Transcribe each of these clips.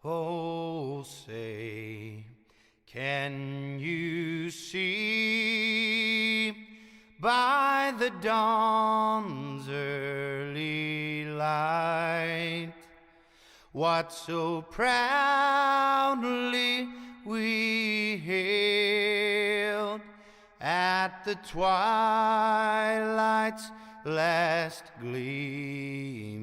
Oh, say, can you see by the dawn's early light what so proudly we hailed at the twilight's last gleaming,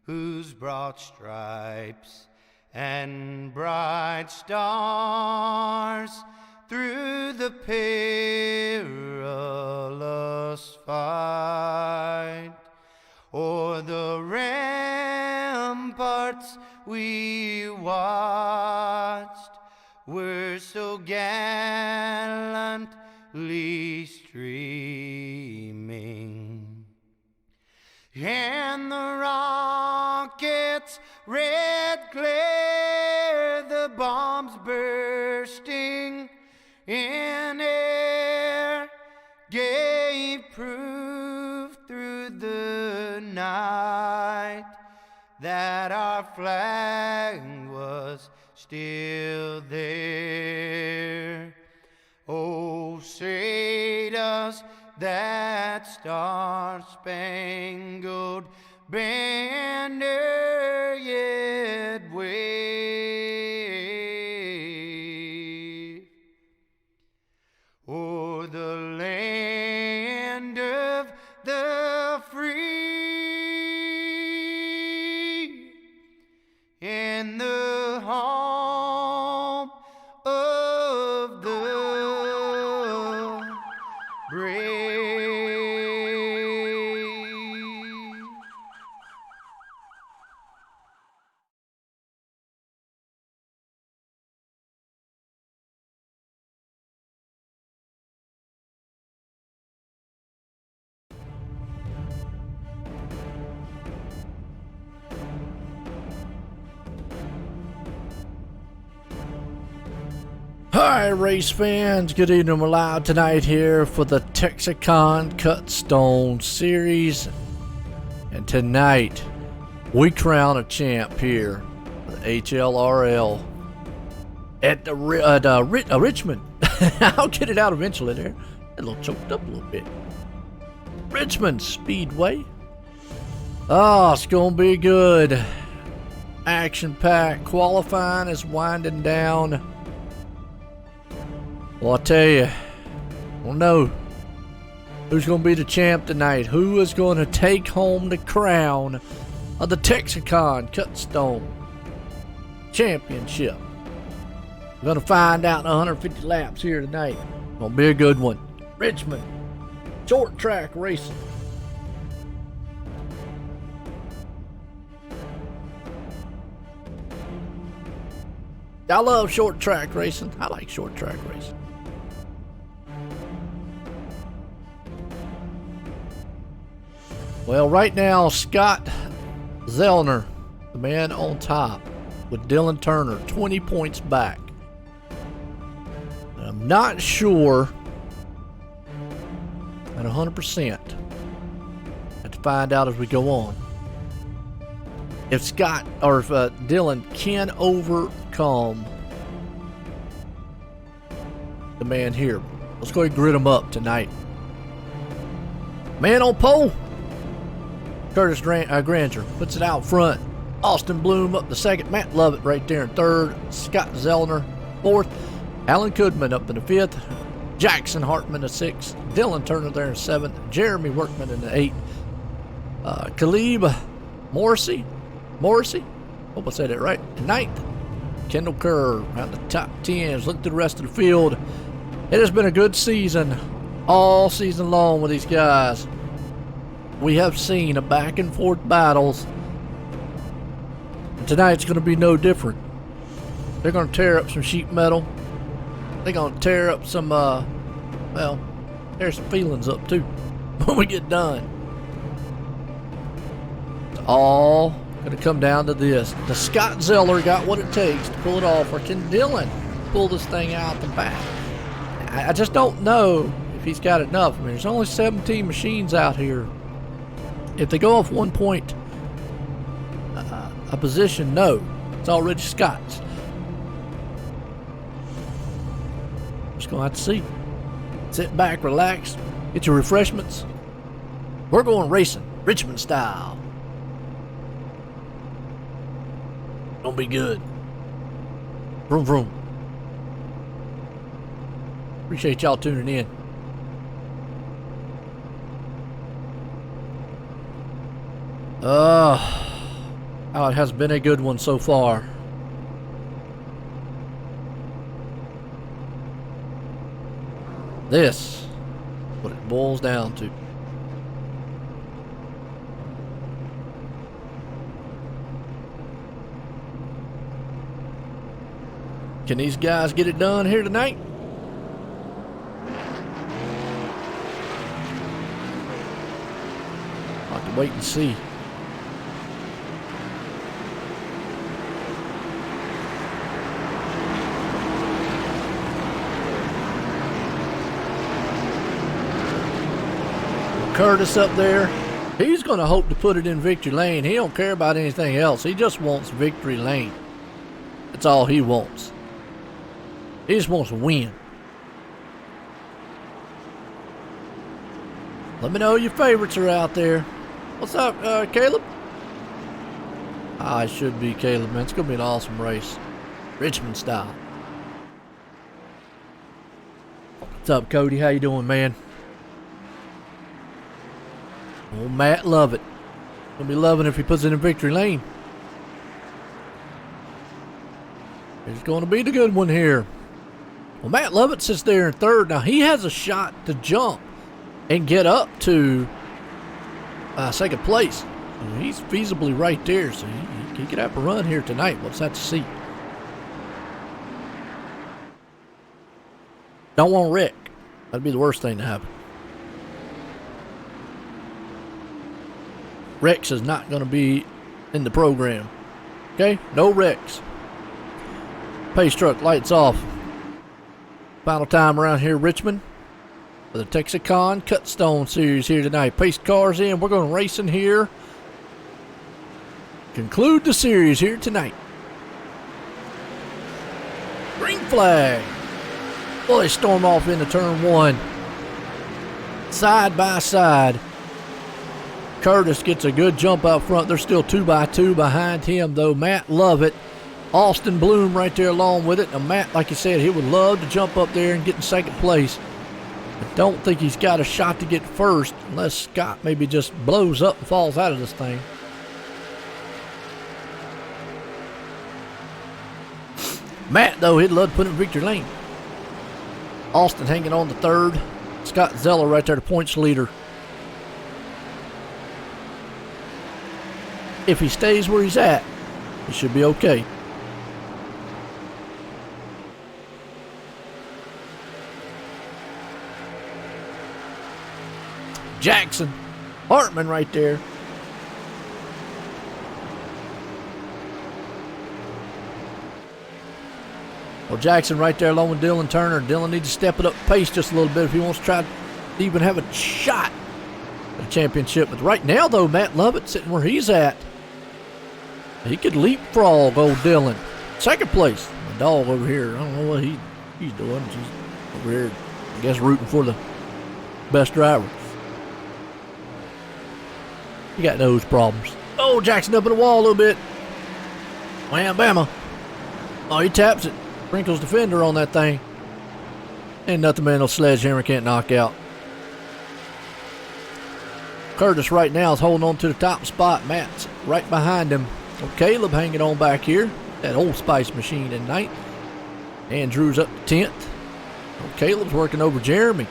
whose broad stripes and bright stars through the perilous fight o'er the ramparts we watched were so gallantly streaming, and the rockets' red glare, the bombs bursting in air, gave proof through the night that our flag was still there. Oh, say does that star-spangled banner yet wave o'er the land of the free and the home of the brave? Hi race fans, good evening. We're live tonight here for the Texicon Cutstone Series, and tonight we crown a champ here for the HLRL at the Richmond. I'll get it out eventually there. A little choked up a little bit. Richmond Speedway. Oh, it's gonna be good. Action-packed. Qualifying is winding down. Well, I'll tell you, I don't know who's going to be the champ tonight. Who is going to take home the crown of the Texicon Cutstone Championship? We're going to find out in 150 laps here tonight. Going to be a good one. Richmond, short track racing. I love short track racing. I like short track racing. Well, right now, Scott Zellner, the man on top, with Dylan Turner, 20 points back. I'm not sure at 100%. Have to find out as we go on. If Scott or if Dylan can overcome the man here. Let's go ahead and grid him up tonight. Man on pole. Curtis Granger puts it out front. Austin Bloom up the second. Matt Lovett right there in third. Scott Zellner fourth. Alan Kudman up in the fifth. Jackson Hartman in sixth. Dylan Turner there in seventh. Jeremy Workman in the eighth. Caleb Morrissey. Hope I said it right. In ninth. Kendall Kerr around the top 10s. Look to the rest of the field. It has been a good season all season long with these guys. We have seen a back and forth battles, and tonight's going to be no different. They're going to tear up some sheet metal. They're going to tear up some, well, tear some feelings up too when we get done. It's all going to come down to this. Does Scott Zeller got what it takes to pull it off, or can Dylan pull this thing out the back? I just don't know if he's got enough. I mean, there's only 17 machines out here. If they go off 1 point a position, no. It's already Scott's. Just gonna have to see. Sit back, relax, get your refreshments. We're going racing, Richmond style. Gonna be good. Vroom vroom. Appreciate y'all tuning in. Oh, it has been a good one so far. This is what it boils down to. Can these guys get it done here tonight? I'll have to wait and see. Curtis up there, he's going to hope to put it in victory lane. He don't care about anything else. He just wants victory lane. That's all he wants. He just wants to win. Let me know your favorites are out there. What's up, Caleb? I should be Caleb, man. It's going to be an awesome race. Richmond style. What's up, Cody? How you doing, man? Oh, Matt Lovett. Gonna be loving if he puts it in victory lane. It's gonna be the good one here. Well, Matt Lovett sits there in third. Now, he has a shot to jump and get up to second place. So he's feasibly right there, so he could have a run here tonight. We'll just have to see. Don't want Rick. That'd be the worst thing to happen. Rex is not going to be in the program. Okay? No Rex. Pace truck lights off. Final time around here, Richmond, for the Texicon Cutstone Series here tonight. Pace cars in. We're going racing here. Conclude the series here tonight. Green flag. Well, they storm off into turn one. Side by side. Curtis gets a good jump out front. They're still 2x2 behind him, though. Matt Lovett, Austin Bloom right there along with it. Now, Matt, like you said, he would love to jump up there and get in second place. I don't think he's got a shot to get first unless Scott maybe just blows up and falls out of this thing. Matt, though, he'd love to put in victory lane. Austin hanging on to third. Scott Zeller right there, the points leader. If he stays where he's at, he should be okay. Jackson Hartman right there. Well, Jackson right there along with Dylan Turner. Dylan needs to step it up pace just a little bit if he wants to try to even have a shot at a championship. But right now, though, Matt Lovett sitting where he's at. He could leapfrog old Dylan. Second place. My dog over here. I don't know what he's doing. Just over here, I guess, rooting for the best driver. He got nose problems. Oh, Jackson up in the wall a little bit. Wham, bama. Oh, he taps it. Sprinkles the fender on that thing. Ain't nothing man no sledgehammer can't knock out. Curtis right now is holding on to the top spot. Matt's right behind him. So Caleb hanging on back here. That Old Spice machine in ninth. Andrew's up to 10th. So Caleb's working over Jeremy.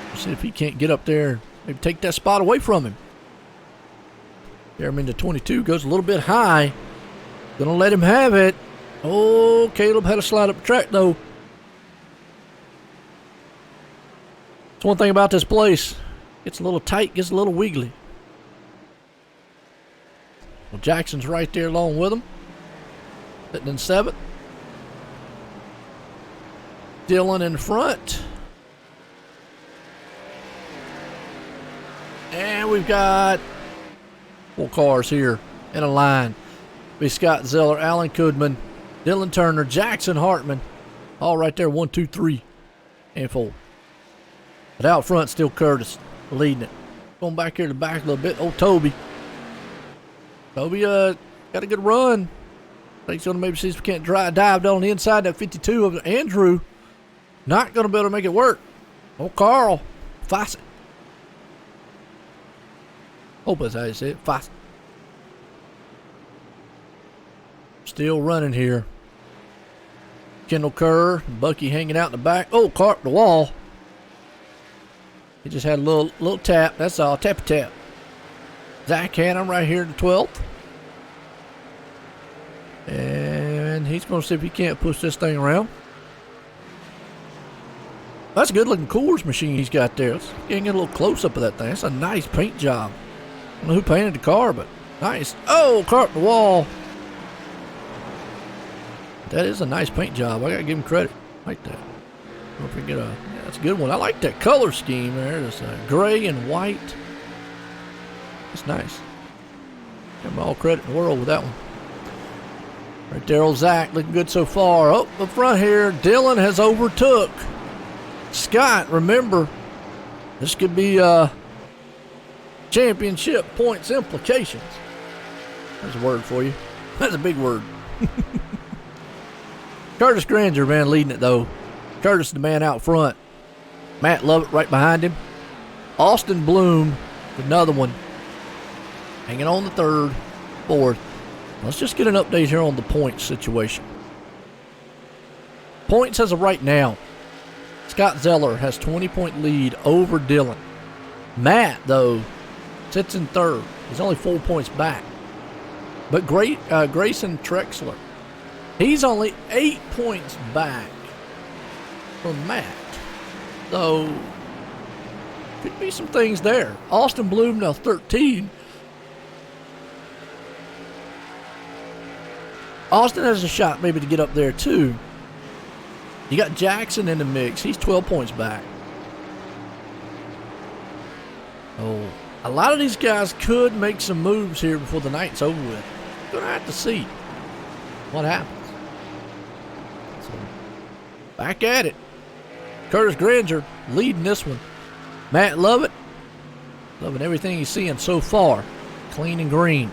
We'll see if he can't get up there and maybe take that spot away from him. Jeremy into 22 goes a little bit high. Gonna let him have it. Oh, Caleb had to slide up the track though. That's one thing about this place. Gets a little tight, gets a little wiggly. Well, Jackson's right there along with him. Sitting in 7th. Dylan in front. And we've got 4 cars here in a line. Be Scott Zeller, Alan Kudman, Dylan Turner, Jackson Hartman. All right there, 1, 2, 3, and 4. But out front, still Curtis leading it. Going back here to the back a little bit. Oh, Toby. Toby got a good run. I think he's going to maybe see if we can't dive down on the inside. That 52 of Andrew. Not going to be able to make it work. Oh, Carl. Fawcett. Hope that's how you say it. Fawcett. Still running here. Kendall Kerr, Bucky hanging out in the back. Oh, caught the wall. He just had a little tap. That's all. Tap. Zach Hannum right here in the 12th. And he's going to see if he can't push this thing around. That's a good looking Coors machine he's got there. Let's get a little close up of that thing. That's a nice paint job. I don't know who painted the car, but nice. Oh, caught the wall. That is a nice paint job. I got to give him credit. I like that. Don't forget that's a good one. I like that color scheme there. It's gray and white. It's nice. Give him all credit in the world with that one. Right there, old Zach looking good so far. Oh, up front here, Dylan has overtook Scott. Remember, this could be championship points implications. There's a word for you. That's a big word. Curtis Granger, man, leading it though. Curtis, the man out front. Matt Lovett right behind him. Austin Bloom, another one. Hanging on the third, fourth. Let's just get an update here on the points situation. Points as of right now. Scott Zeller has 20-point lead over Dylan. Matt, though, sits in third. He's only 4 points back. But Grayson Trexler, he's only 8 points back from Matt. So, could be some things there. Austin Bloom now 13. Austin has a shot maybe to get up there too. You got Jackson in the mix. He's 12 points back. Oh, a lot of these guys could make some moves here before the night's over with. Gonna have to see what happens. So, back at it. Curtis Granger leading this one. Matt Lovett, loving everything he's seeing so far. Clean and green.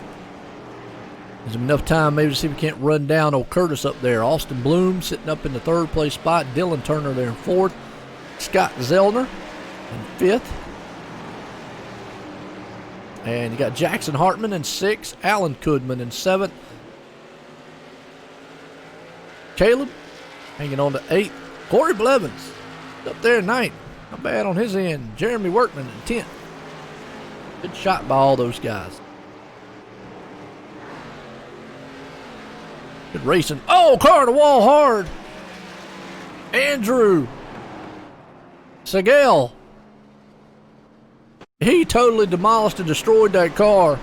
There's enough time maybe to see if we can't run down old Curtis up there. Austin Bloom sitting up in the third place spot. Dylan Turner there in fourth. Scott Zellner in fifth. And you got Jackson Hartman in sixth. Alan Kudman in seventh. Caleb hanging on to eighth. Corey Blevins up there in ninth. Not bad on his end. Jeremy Workman in 10th. Good shot by all those guys. Good racing. Oh, car to wall hard. Andrew Segal. He totally demolished and destroyed that car.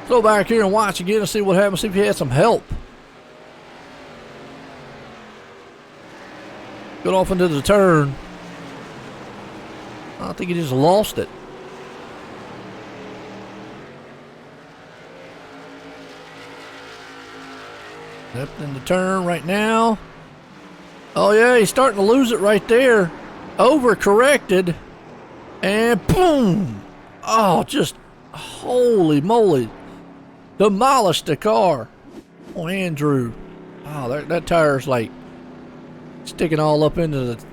Go back here and watch again and see what happens. See if he had some help. Got off into the turn. I think he just lost it. Up in the turn right now. Oh yeah, he's starting to lose it right there. Overcorrected. And boom. Oh, just holy moly. Demolished the car. Oh, Andrew. Oh, that tire's like sticking all up into the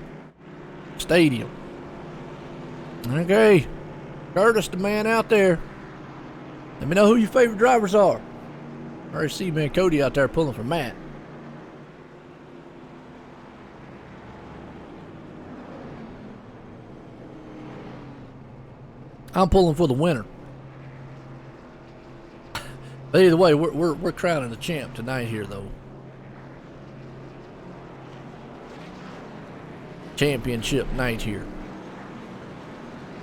stadium. Okay. Curtis, the man out there. Let me know who your favorite drivers are. I already see man Cody out there pulling for Matt. I'm pulling for the winner. But either way, we're crowning the champ tonight here, though. Championship night here.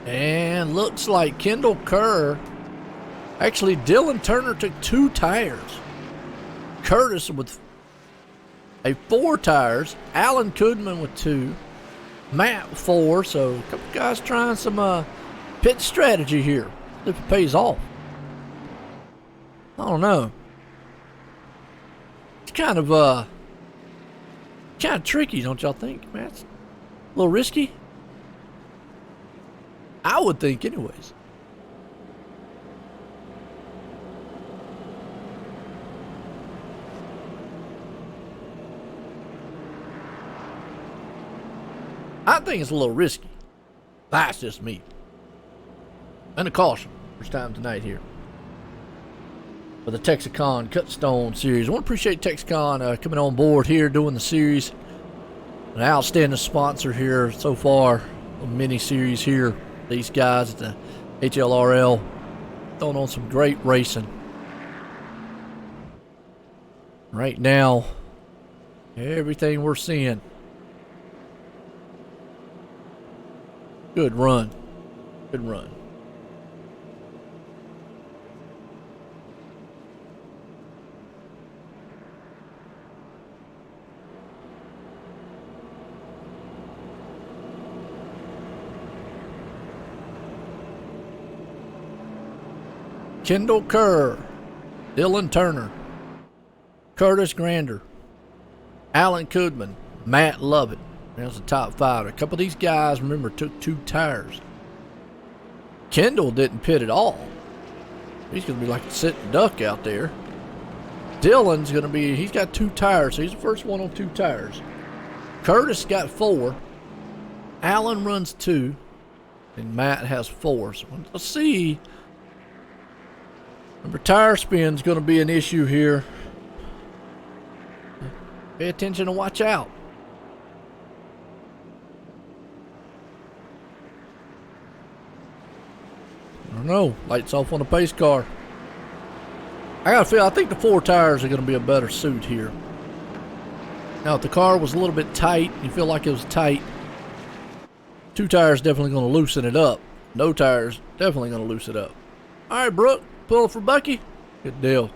And looks like Kendall Kerr. Actually, Dylan Turner took 2 tires. Curtis with 4 tires. Alan Kudman with 2. Matt with 4. So a couple guys trying some pit strategy here. If it pays off. I don't know. kind of tricky, don't y'all think, man? It's a little risky. I would think, anyways. I think it's a little risky. That's just me. And a caution. First time tonight here for the Texicon Cutstone series. I want to appreciate Texicon coming on board here, doing the series. An outstanding sponsor here so far. A mini series here. These guys at the HLRL throwing on some great racing. Right now, everything we're seeing. Good run. Good run. Kendall Kerr, Dylan Turner, Curtis Grander, Alan Kudman, Matt Lovett. That's the top five. A couple of these guys, remember, took 2 tires. Kendall didn't pit at all. He's going to be like a sitting duck out there. Dylan's going to be, he's got 2 tires, so he's the first one on 2 tires. Curtis got 4. Alan runs 2. And Matt has 4. So let's see. Remember, tire spin's going to be an issue here. Pay attention and watch out. I don't know. Lights off on the pace car. I think the 4 tires are going to be a better suit here. Now, if the car was a little bit tight, you feel like it was tight, 2 tires definitely going to loosen it up. No tires definitely going to loosen it up. All right, Brooke, pull for Bucky. Good deal.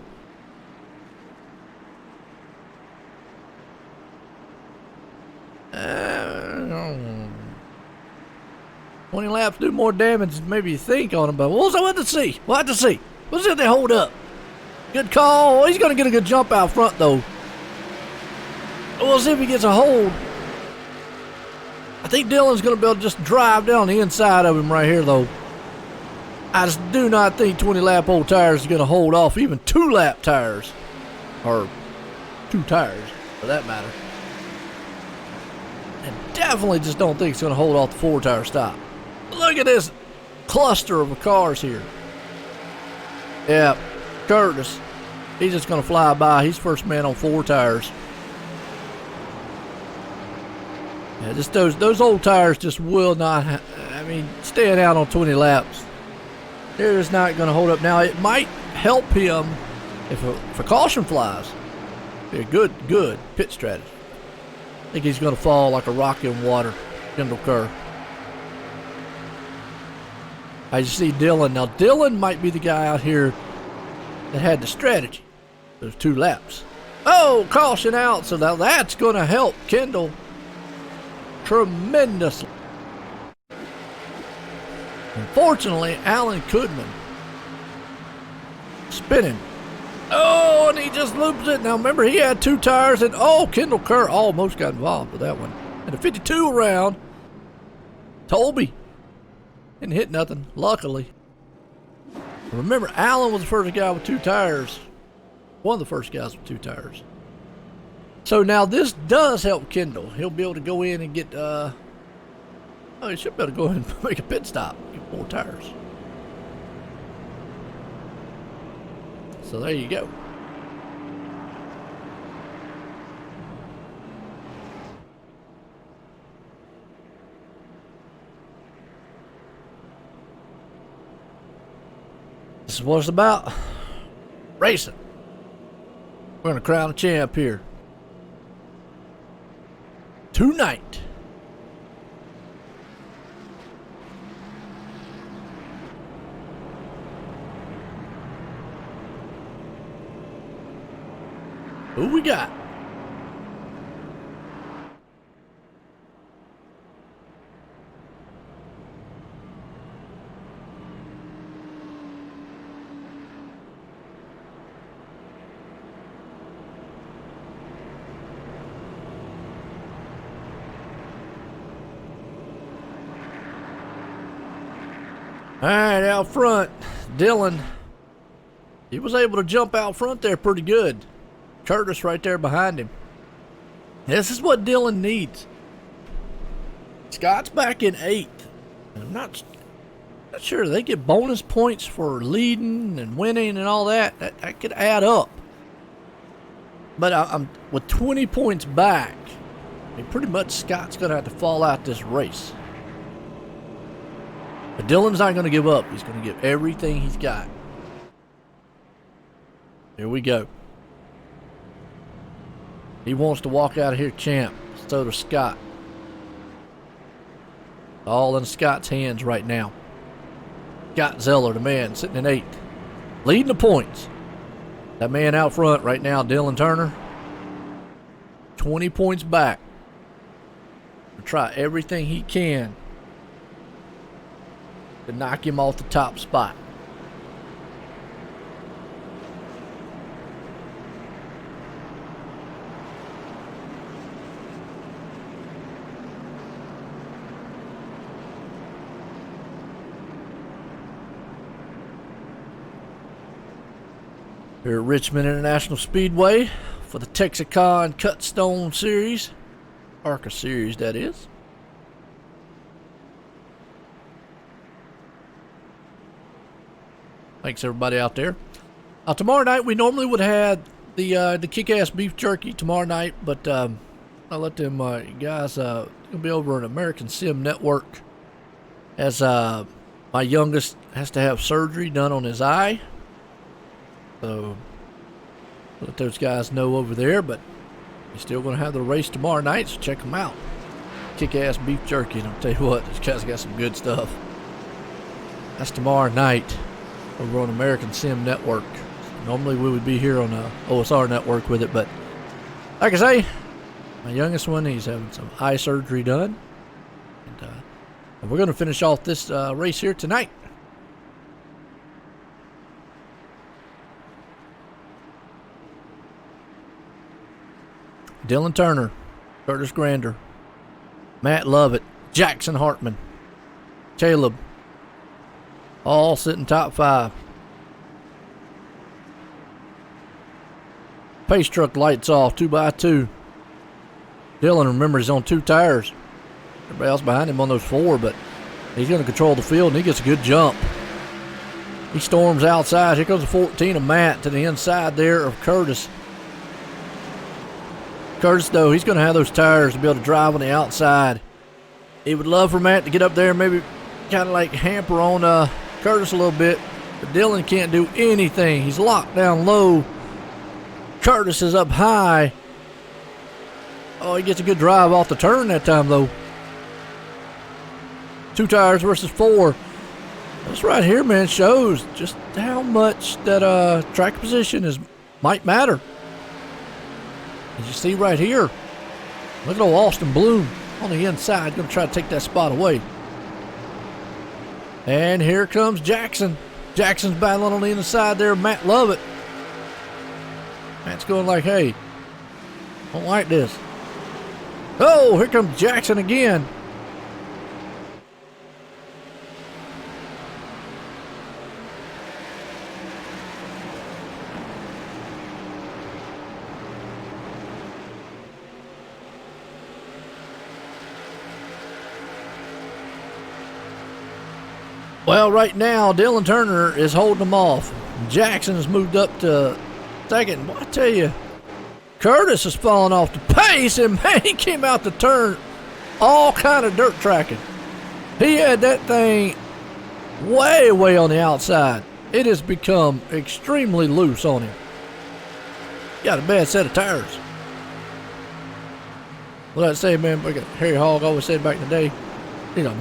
Uh, 20 laps do more damage than maybe you think on him, but we'll have to see. We'll have to see. We'll see if they hold up. Good call. Oh, he's going to get a good jump out front, though. We'll see if he gets a hold. I think Dylan's going to be able to just drive down the inside of him right here, though. I just do not think 20-lap old tires are going to hold off even 2-lap tires. Or 2 tires, for that matter. And definitely just don't think it's going to hold off the 4-tire stop. Look at this cluster of cars here. Yeah, Curtis. He's just going to fly by. He's first man on 4 tires. Yeah, just those old tires just will not, staying out on 20 laps. They're just not going to hold up. Now, it might help him if a caution flies. Be a good pit strategy. I think he's going to fall like a rock in water. Kendall Kerr. I just see Dylan. Now, Dylan might be the guy out here that had the strategy. Those 2 laps. Oh, caution out. So now that's going to help Kendall tremendously. Unfortunately, Alan Kudman spinning. Oh, and he just loops it. Now, remember, he had 2 tires, and Kendall Kerr almost got involved with that one. And a 52 around. Toby didn't hit nothing, luckily. Remember, Alan was the first guy with 2 tires. One of the first guys with 2 tires. So now this does help Kendall. He'll be able to go in and get, he should be able to go in and make a pit stop. Get 4 tires. So there you go. This is what it's about. Racing. We're going to crown a champ here. Tonight. Who we got? All right, out front, Dylan. He was able to jump out front there pretty good. Curtis right there behind him. This is what Dylan needs. Scott's back in 8th. I'm not sure they get bonus points for leading and winning and all that. That could add up. But I'm with 20 points back. I mean, pretty much Scott's going to have to fall out this race. But Dylan's not going to give up. He's going to give everything he's got. Here we go. He wants to walk out of here champ. So does Scott. All in Scott's hands right now. Scott Zeller, the man, sitting in 8th. Leading the points. That man out front right now, Dylan Turner. 20 points back. Try everything he can to knock him off the top spot. Here at Richmond International Speedway for the Texicon Cutstone Series. ARCA Series, that is. Thanks everybody out there. Tomorrow night we normally would have the kick-ass beef jerky tomorrow night, but I let them guys gonna be over on American Sim Network as my youngest has to have surgery done on his eye. So let those guys know over there, but he's still going to have the race tomorrow night, so check them out. Kick-ass beef jerky, and I'll tell you what, these guys got some good stuff. That's tomorrow night over on American Sim Network. Normally we would be here on the OSR network with it, but like I say, my youngest one, he's having some eye surgery done. And we're going to finish off this race here tonight. Dylan Turner, Curtis Grander, Matt Lovett, Jackson Hartman, Caleb, all sitting top 5. Pace truck lights off, 2x2. Dylan, remember, he's on 2 tires. Everybody else behind him on those 4, but he's going to control the field, and he gets a good jump. He storms outside. Here comes the 14 of Matt to the inside there of Curtis. Curtis, though, he's going to have those tires to be able to drive on the outside. He would love for Matt to get up there and maybe kind of like hamper on Curtis a little bit. But Dylan can't do anything. He's locked down low. Curtis is up high. Oh, he gets a good drive off the turn that time, though. 2 tires versus 4. This right here, man, shows just how much that track position might matter. As you see right here, look at old Austin Bloom on the inside, going to try to take that spot away. And here comes Jackson. Jackson's battling on the inside there, Matt Lovett. Matt's going like, hey, don't like this. Oh, here comes Jackson again. Well, right now, Dylan Turner is holding them off. Jackson has moved up to second. Well, I tell you, Curtis is falling off the pace, and man, he came out the turn all kind of dirt tracking. He had that thing way, way on the outside. It has become extremely loose on him. Got a bad set of tires. Well, I'd say, man, like Harry Hogg always said back in the day,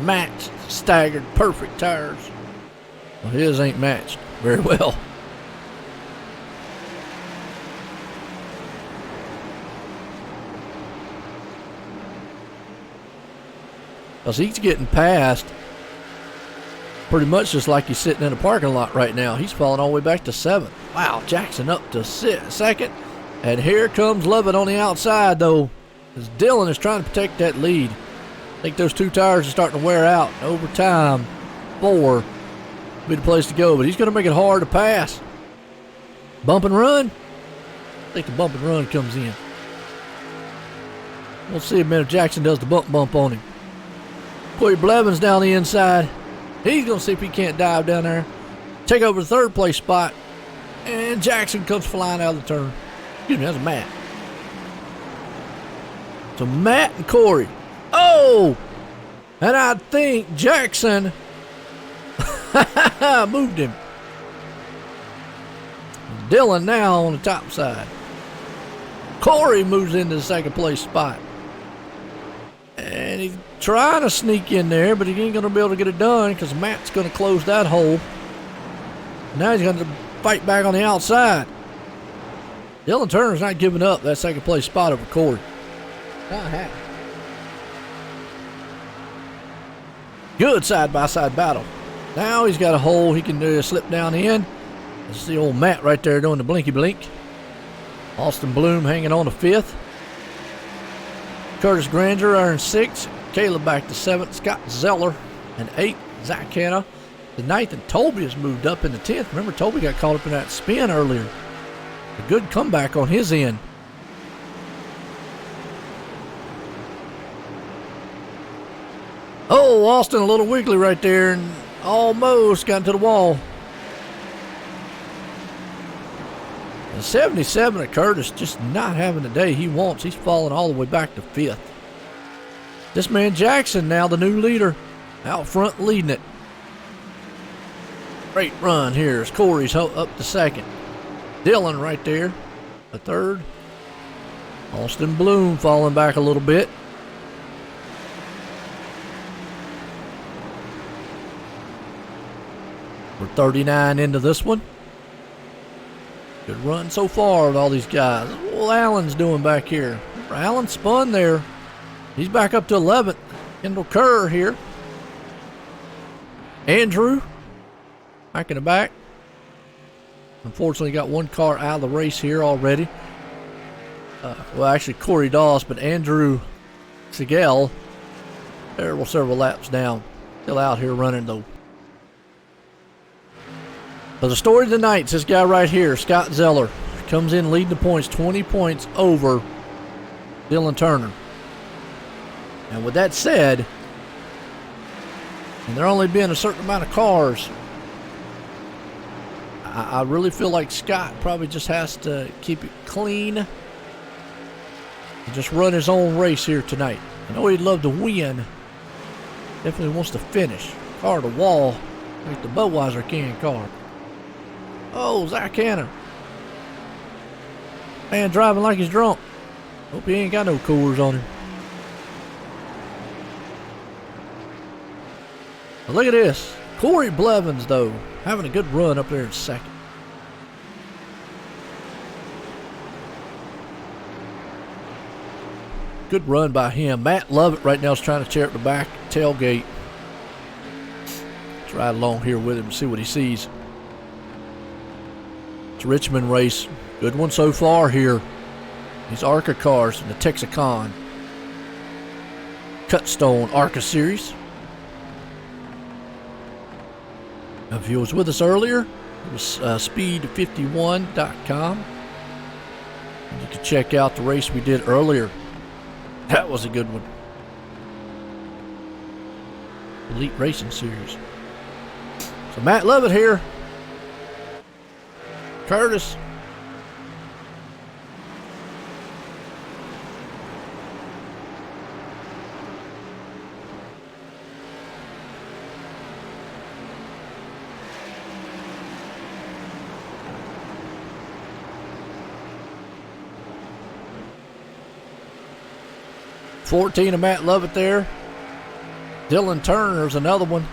matched, staggered, perfect tires. Well, his ain't matched very well. Because he's getting past pretty much just like he's sitting in a parking lot right now. He's falling all the way back to 7th. Wow, Jackson up to 2nd. And here comes Lovett on the outside, though, as Dylan is trying to protect that lead. I think those 2 tires are starting to wear out. Over time, 4, Be the place to go, but he's going to make it hard to pass. Bump and run. I think the bump and run comes in. We'll see if Jackson does the bump on him. Corey Blevins down the inside. He's going to see if he can't dive down there. Take over the third place spot. And Jackson comes flying out of the turn. Excuse me, that's Matt. So Matt and Corey. Oh! And I think Jackson moved him. Dylan now on the top side. Corey moves into the second place spot. And he's trying to sneak in there, but he ain't going to be able to get it done because Matt's going to close that hole. Now he's going to fight back on the outside. Dylan Turner's not giving up that second place spot over Corey. Not happy. Good side-by-side battle. Now he's got a hole he can slip down in. That's the old Matt right there doing the blinky blink. Austin Bloom hanging on to 5th. Curtis Granger earned 6th. Caleb back to 7th. Scott Zeller in 8th. Zach Hanna to 9th. And Toby has moved up into 10th. Remember, Toby got caught up in that spin earlier. A good comeback on his end. Oh, Austin a little wiggly right there and almost got into the wall. And 77 at Curtis just not having the day he wants. He's falling all the way back to 5th. This man Jackson now the new leader. Out front leading it. Great run here as Corey's up to 2nd. Dylan right there, the 3rd. Austin Bloom falling back a little bit. We're 39 into this one. Good run so far with all these guys. Well, Allen's doing back here. Allen spun there. He's back up to 11th. Kendall Kerr here. Andrew back in the back. Unfortunately, got one car out of the race here already. Well, actually, Corey Doss, but Andrew Sigel, they're several laps down. Still out here running, though. So the story of the night is this guy right here, Scott Zeller, comes in leading the points, 20 points over Dylan Turner. And with that said, and there only being a certain amount of cars, I really feel like Scott probably just has to keep it clean and just run his own race here tonight. I know he'd love to win. Definitely wants to finish. Car to wall like the Budweiser can car. Oh, Zach Hanna. Man driving like he's drunk. Hope he ain't got no Coors on him. Now look at this. Corey Blevins, though, having a good run up there in 2nd. Good run by him. Matt Lovett right now is trying to tear up the back tailgate. Let's ride along here with him and see what he sees. It's a Richmond race. Good one so far here. These ARCA cars in the Texaco Cutstone ARCA series. Now, if you was with us earlier, it was speed51.com. And you can check out the race we did earlier. That was a good one. Elite Racing Series. So Matt Lovett here. Curtis. $14 of Matt Lovett there. Dylan Turner's another one.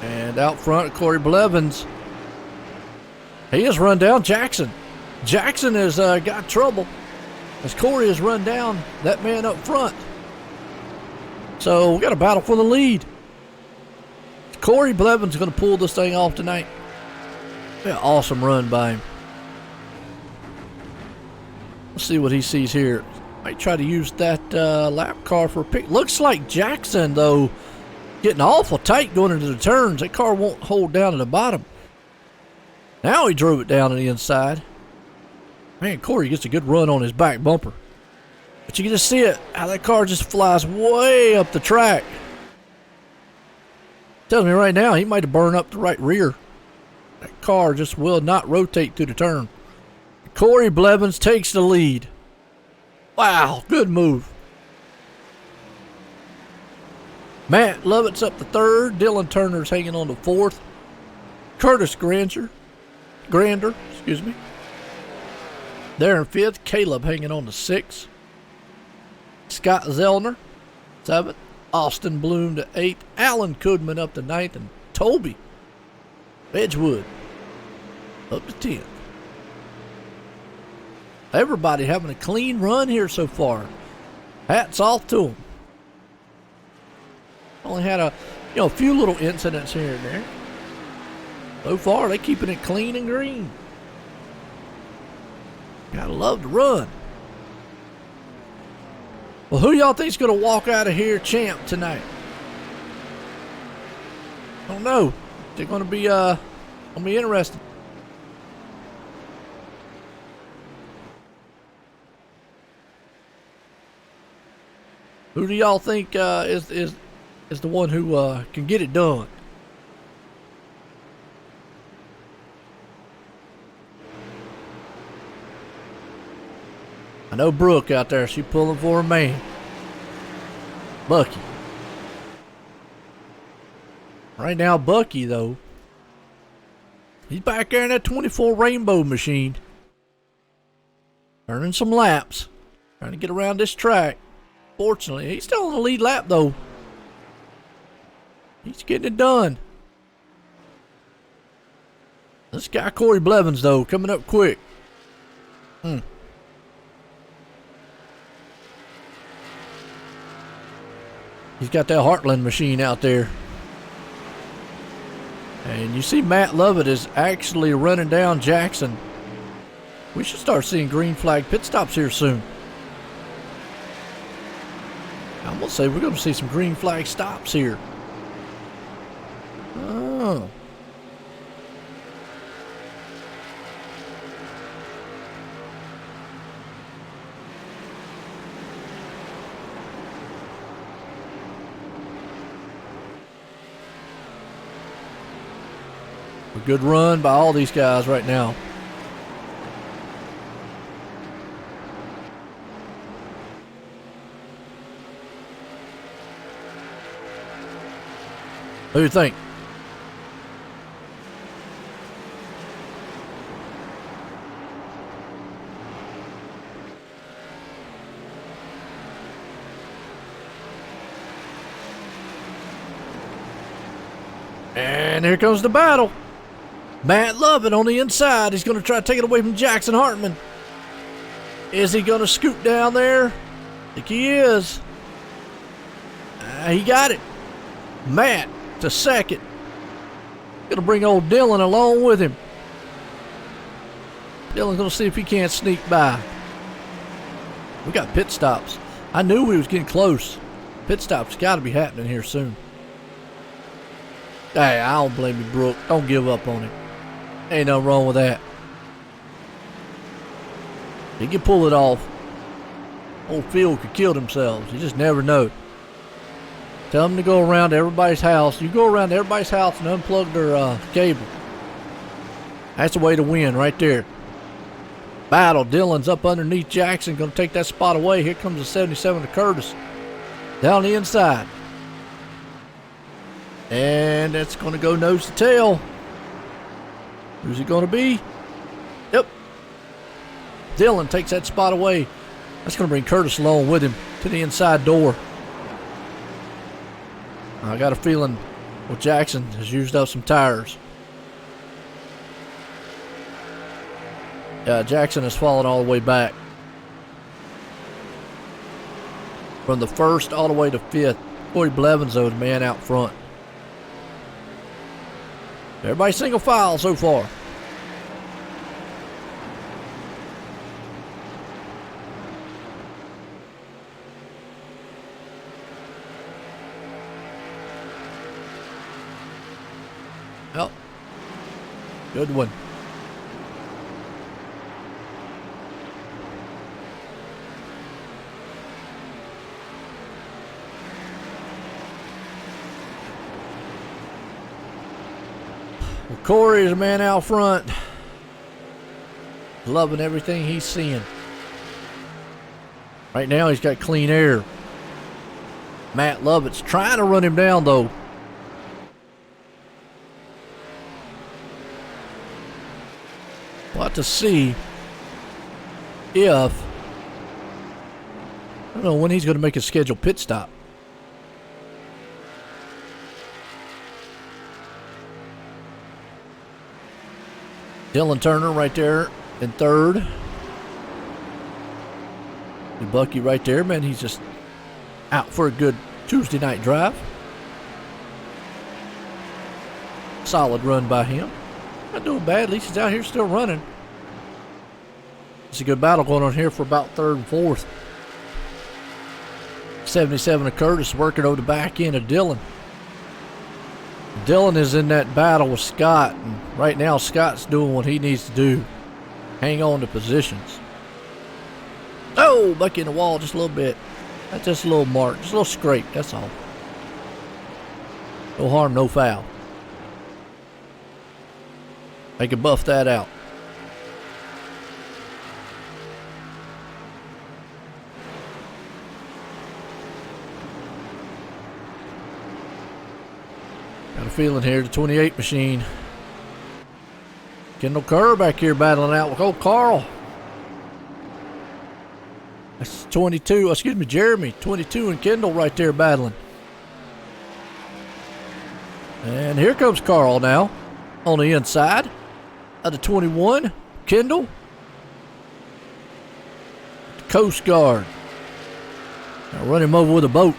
And out front, Corey Blevins. He has run down Jackson. Jackson has got trouble as Corey has run down that man up front. So we got a battle for the lead. Corey Blevins going to pull this thing off tonight. Yeah, awesome run by him. Let's see what he sees here. Might try to use that lap car for a pick. Looks like Jackson, though, Getting awful tight going into the turns. That car won't hold down at the bottom. Now he drove it down to the inside. Man, Corey gets a good run on his back bumper. But you can just see it, how that car just flies way up the track. Tells me right now, he might have burned up the right rear. That car just will not rotate through the turn. Corey Blevins takes the lead. Wow, good move. Matt Lovett's up to third. Dylan Turner's hanging on to fourth. Curtis Grander, excuse me. There in fifth. Caleb hanging on to sixth. Scott Zellner, seventh. Austin Bloom to eighth. Alan Kudman up to ninth. And Toby Edgewood up to 10th. Everybody having a clean run here so far. Hats off to them. Only had a few little incidents here and there. So far, they keeping it clean and green. Gotta love to run. Well, who y'all think's gonna walk out of here champ tonight? I don't know. They're gonna be interesting. Who do y'all think is the one who can get it done? I know Brooke out there. She pulling for a man. Bucky. Right now, Bucky, though, he's back there in that 24 Rainbow machine. Turning some laps. Trying to get around this track. Fortunately, he's still on the lead lap, though. He's getting it done. This guy, Corey Blevins, though, coming up quick. He's got that Heartland machine out there. And you see Matt Lovett is actually running down Jackson. We should start seeing green flag pit stops here soon. I'm going to say we're going to see some green flag stops here. Oh. A good run by all these guys right now. Who do you think? And here comes the battle. Matt Lovett on the inside. He's going to try to take it away from Jackson Hartman. Is he going to scoot down there? I think he is. He got it. Matt to second. Going to bring old Dylan along with him. Dylan's going to see if he can't sneak by. We got pit stops. I knew we was getting close. Pit stops got to be happening here soon. Hey, I don't blame you, Brooke. Don't give up on him. Ain't nothing wrong with that. He can pull it off. Whole field could kill themselves. You just never know. Tell them to go around to everybody's house. You go around to everybody's house and unplug their cable. That's the way to win right there. Battle. Dylan's up underneath Jackson. Going to take that spot away. Here comes the 77 to Curtis. Down the inside. And that's going to go nose to tail. Who's it going to be? Yep. Dylan takes that spot away. That's going to bring Curtis along with him to the inside door. I got a feeling Jackson has used up some tires. Jackson has fallen all the way back. From the first all the way to fifth. Corey Blevins, though, the man out front. Everybody single file so far. Well, good one. Well, Corey is a man out front. Loving everything he's seeing. Right now he's got clean air. Matt Lovett's trying to run him down though. We'll have to see if, I don't know when he's going to make a scheduled pit stop. Dylan Turner right there in third. And Bucky right there, man, he's just out for a good Tuesday night drive. Solid run by him. Not doing bad, at least he's out here still running. It's a good battle going on here for about third and fourth. 77 of Curtis working over the back end of Dylan. Dylan is in that battle with Scott, and right now Scott's doing what he needs to do. Hang on to positions. Oh, Bucky in the wall just a little bit. That's just a little mark, just a little scrape, that's all. No harm, no foul. They can buff that out. Got a feeling here, the 28 machine. Kendall Kerr back here battling out with old Carl. That's 22, excuse me, Jeremy. 22 and Kendall right there battling. And here comes Carl now on the inside of the 21. Kendall. The Coast Guard. Now run him over with a boat.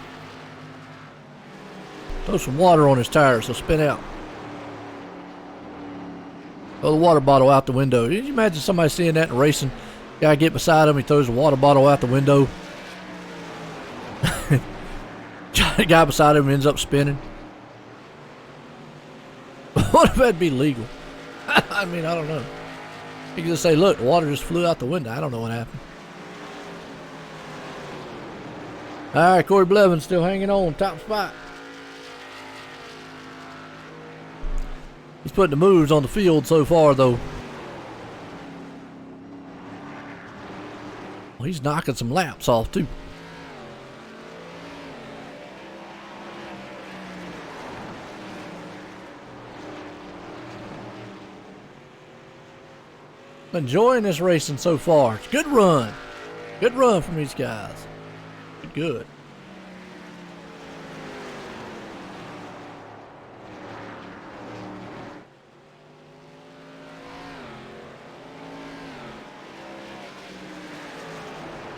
Throw some water on his tires, they'll spin out. Throw the water bottle out the window. Can you imagine somebody seeing that and racing? Guy get beside him, he throws the water bottle out the window. The guy beside him ends up spinning. What if that'd be legal? I mean, I don't know. You can just say, look, the water just flew out the window. I don't know what happened. All right, Corey Blevins still hanging on, top spot. He's putting the moves on the field so far, though. Well, he's knocking some laps off, too. Enjoying this racing so far. It's a good run. Good run from these guys. Good.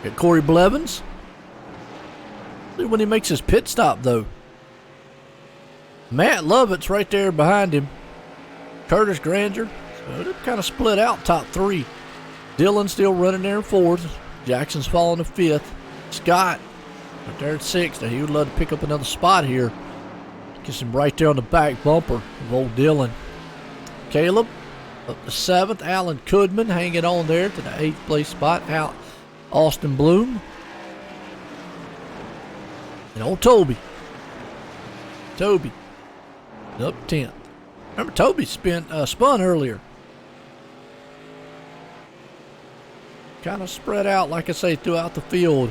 Got Corey Blevins. See when he makes his pit stop, though. Matt Lovett's right there behind him. Curtis Granger. So they're kind of split out top three. Dylan still running there in fourth. Jackson's falling to fifth. Scott right there at sixth. Now he would love to pick up another spot here. Gets him right there on the back bumper of old Dylan. Caleb up to seventh. Alan Kudman hanging on there to the eighth place spot. Out Austin Bloom. And old Toby. Toby up 10th. Remember Toby spun earlier. Kind of spread out, like I say, throughout the field.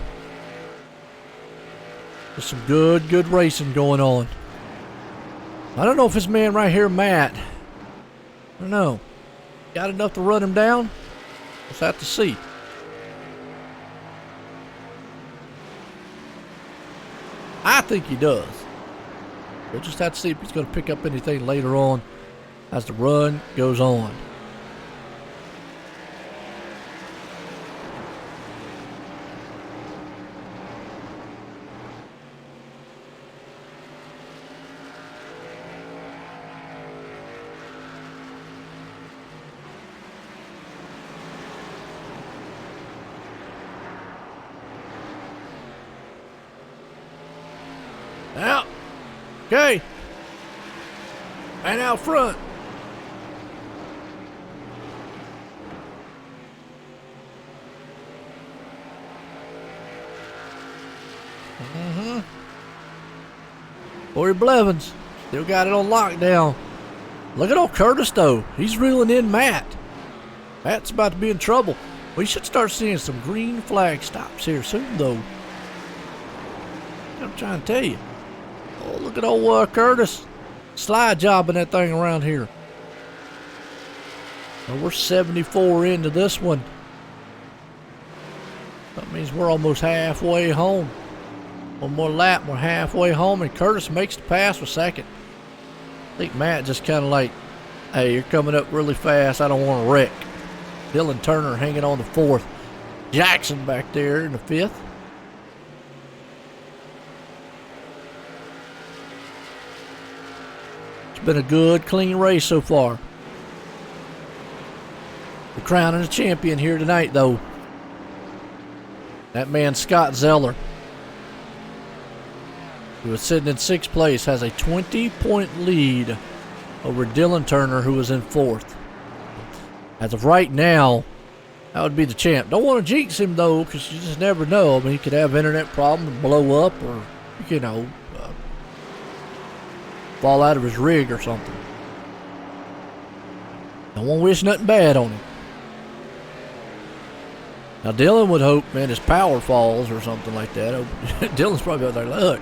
There's some good racing going on. I don't know if this man right here, Matt, I don't know, got enough to run him down? Let's have to see. I think he does. We'll just have to see if he's going to pick up anything later on as the run goes on. Out. Okay. And out front, Corey Blevins still got it on lockdown. Look at old Curtis, though. He's reeling in Matt. Matt's about to be in trouble. We should start seeing some green flag stops here soon, though. I'm trying to tell you. Oh, look at old Curtis. Slide jobbing that thing around here. Well, we're 74 into this one. That means we're almost halfway home. One more lap, we're halfway home, and Curtis makes the pass for second. I think Matt just kind of like, hey, you're coming up really fast. I don't want to wreck. Dylan Turner hanging on the fourth. Jackson back there in the fifth. It's been a good, clean race so far. The crowning the champion here tonight, though. That man, Scott Zeller, who was sitting in sixth place, has a 20-point lead over Dylan Turner, who was in fourth. As of right now, that would be the champ. Don't want to jinx him, though, because you just never know. I mean, he could have an internet problem and blow up, or, you know, fall out of his rig or something. Don't want to wish nothing bad on him. Now, Dylan would hope, man, his power falls or something like that. Dylan's probably out there, look,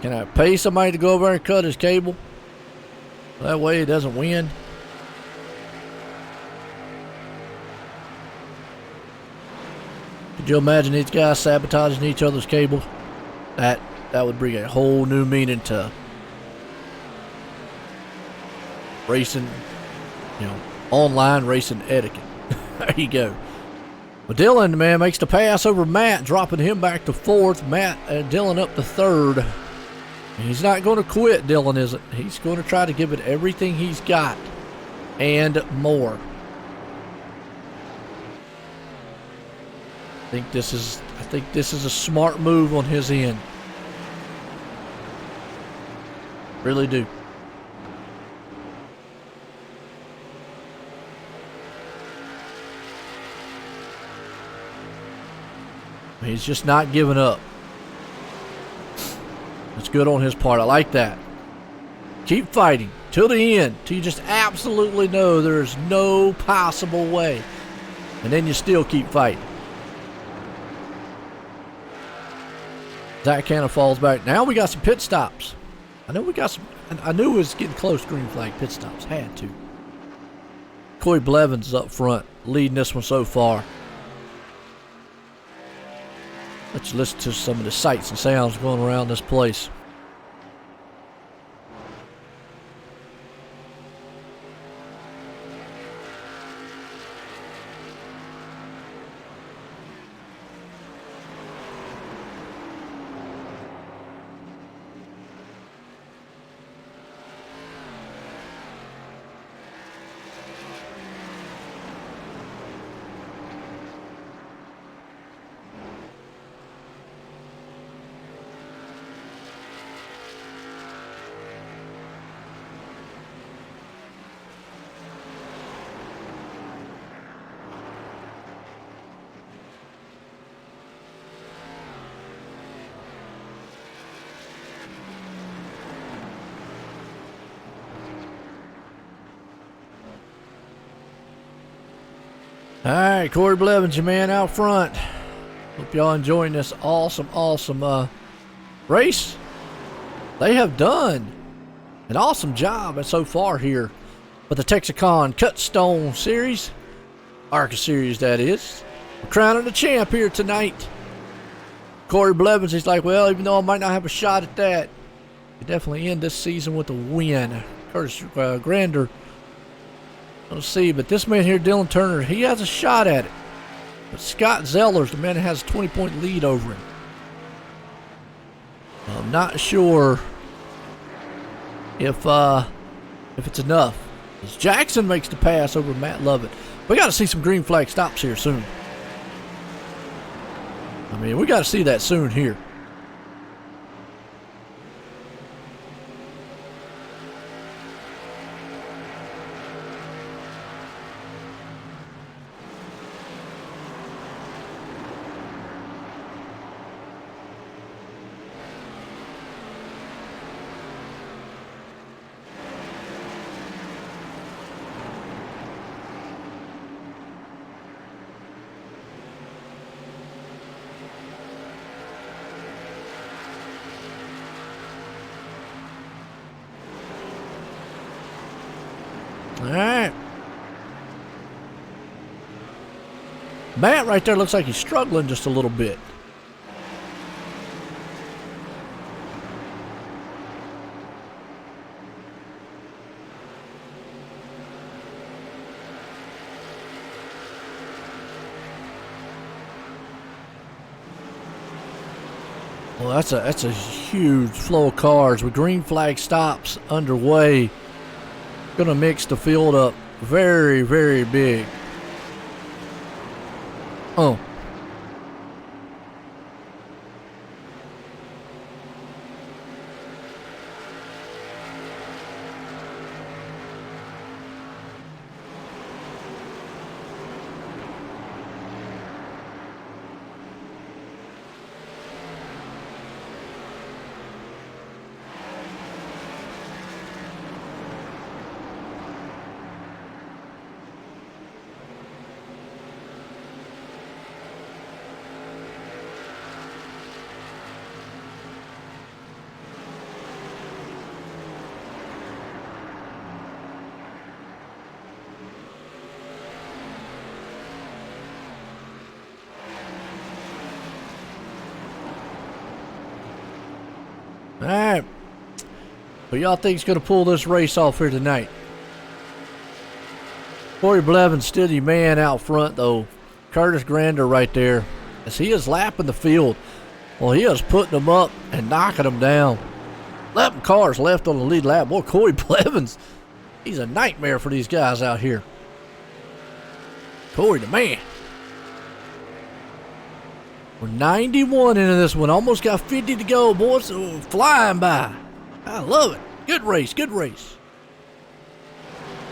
can I pay somebody to go over and cut his cable? That way he doesn't win. Could you imagine these guys sabotaging each other's cable? That would bring a whole new meaning to racing, you know, online racing etiquette. There you go. Well, Dylan, man, makes the pass over Matt, dropping him back to fourth. Matt and Dylan up to third. And he's not going to quit, Dylan isn't. He's going to try to give it everything he's got and more. I think this is a smart move on his end. Really do. He's just not giving up. It's good on his part. I like that. Keep fighting till the end, till you just absolutely know there's no possible way. And then you still keep fighting. Zach Canna falls back. Now we got some pit stops. I knew it was getting close. Green flag pit stops. Had to. Corey Blevins is up front, leading this one so far. Let's listen to some of the sights and sounds going around this place. All right, Corey Blevins, your man out front. Hope y'all enjoying this awesome race. They have done an awesome job so far here for the Texaco Cutstone Series, ARCA Series that is. We're crowning the champ here tonight. Corey Blevins, he's like, well, even though I might not have a shot at that, we definitely end this season with a win. Curtis Grander. Let's see, but this man here, Dylan Turner, he has a shot at it. But Scott Zeller's the man that has a 20-point lead over him. I'm not sure if it's enough. As Jackson makes the pass over Matt Lovett. We got to see some green flag stops here soon. I mean, we got to see that soon here. All right. Matt right there looks like he's struggling just a little bit. Well, that's a huge flow of cars with green flag stops underway. Gonna mix the field up very, very big. Oh. All right. But y'all think's gonna pull this race off here tonight? Corey Blevins still your man out front though. Curtis Grander right there, as he is lapping the field. Well, he is putting them up and knocking them down. 11 cars left on the lead lap. Boy, Corey Blevins, he's a nightmare for these guys out here. Corey the man. We're 91 into this one. Almost got 50 to go, boys. So flying by. I love it. Good race, good race.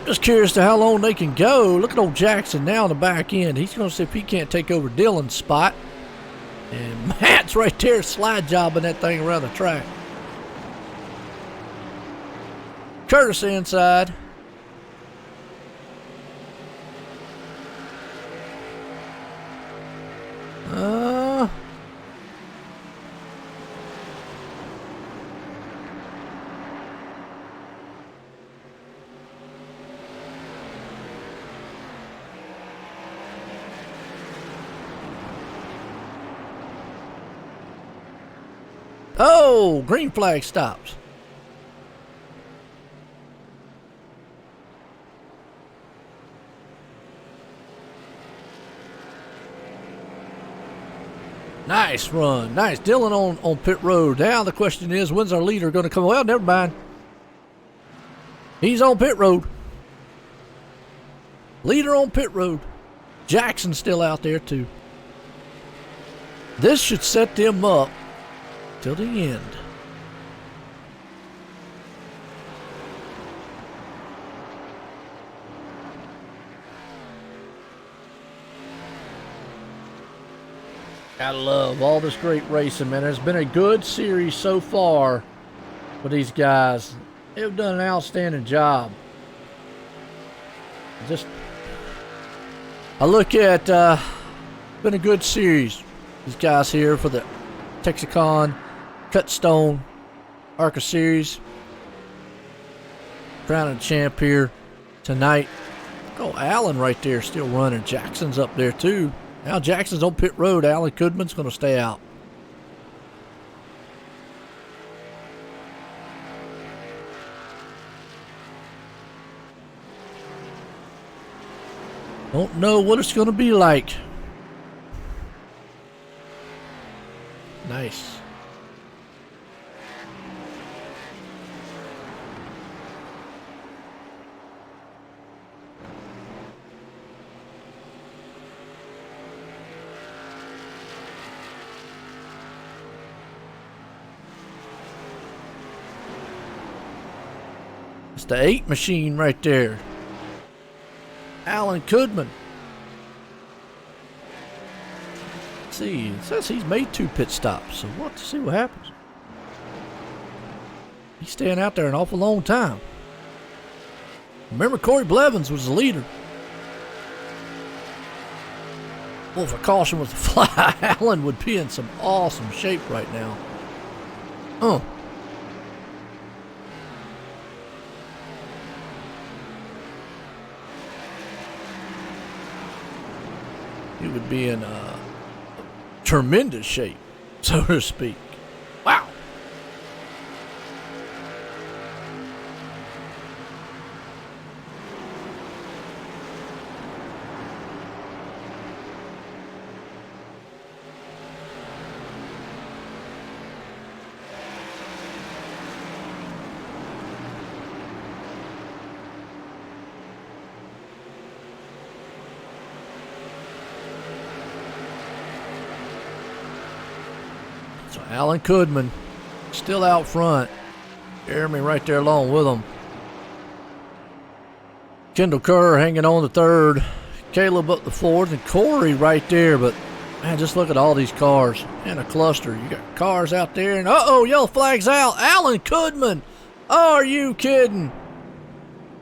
Just curious to how long they can go. Look at old Jackson now in the back end. He's going to see if he can't take over Dylan's spot. And Matt's right there slide jobbing that thing around the track. Curtis inside. Oh, green flag stops. Nice run. Nice. Dylan on pit road. Now the question is, when's our leader going to come? Well, never mind. He's on pit road. Leader on pit road. Jackson's still out there too. This should set them up till the end. Gotta love all this great racing, man. It's been a good series so far for these guys. They've done an outstanding job. I look at, been a good series. These guys here for the Texicon, Cutstone, ARCA Series. Crowning champ here tonight. Oh, Allen right there still running. Jackson's up there too. Now Jackson's on pit road. Alan Kudman's going to stay out. Don't know what it's going to be like. Nice. It's the 8 machine right there. Alan Kudman. Let's see, it says he's made 2 pit stops, so we'll have to see what happens. He's staying out there an awful long time. Remember, Corey Blevins was the leader. Well, if a caution was to fly, Alan would be in some awesome shape right now. Oh. would be in tremendous shape, so to speak. Wow. So Alan Kudman still out front. Jeremy right there along with him. Kendall Kerr hanging on the third. Caleb up the fourth, and Corey right there. But man, just look at all these cars in a cluster. You got cars out there, and uh-oh, yellow flag's out. Alan Kudman. Are you kidding?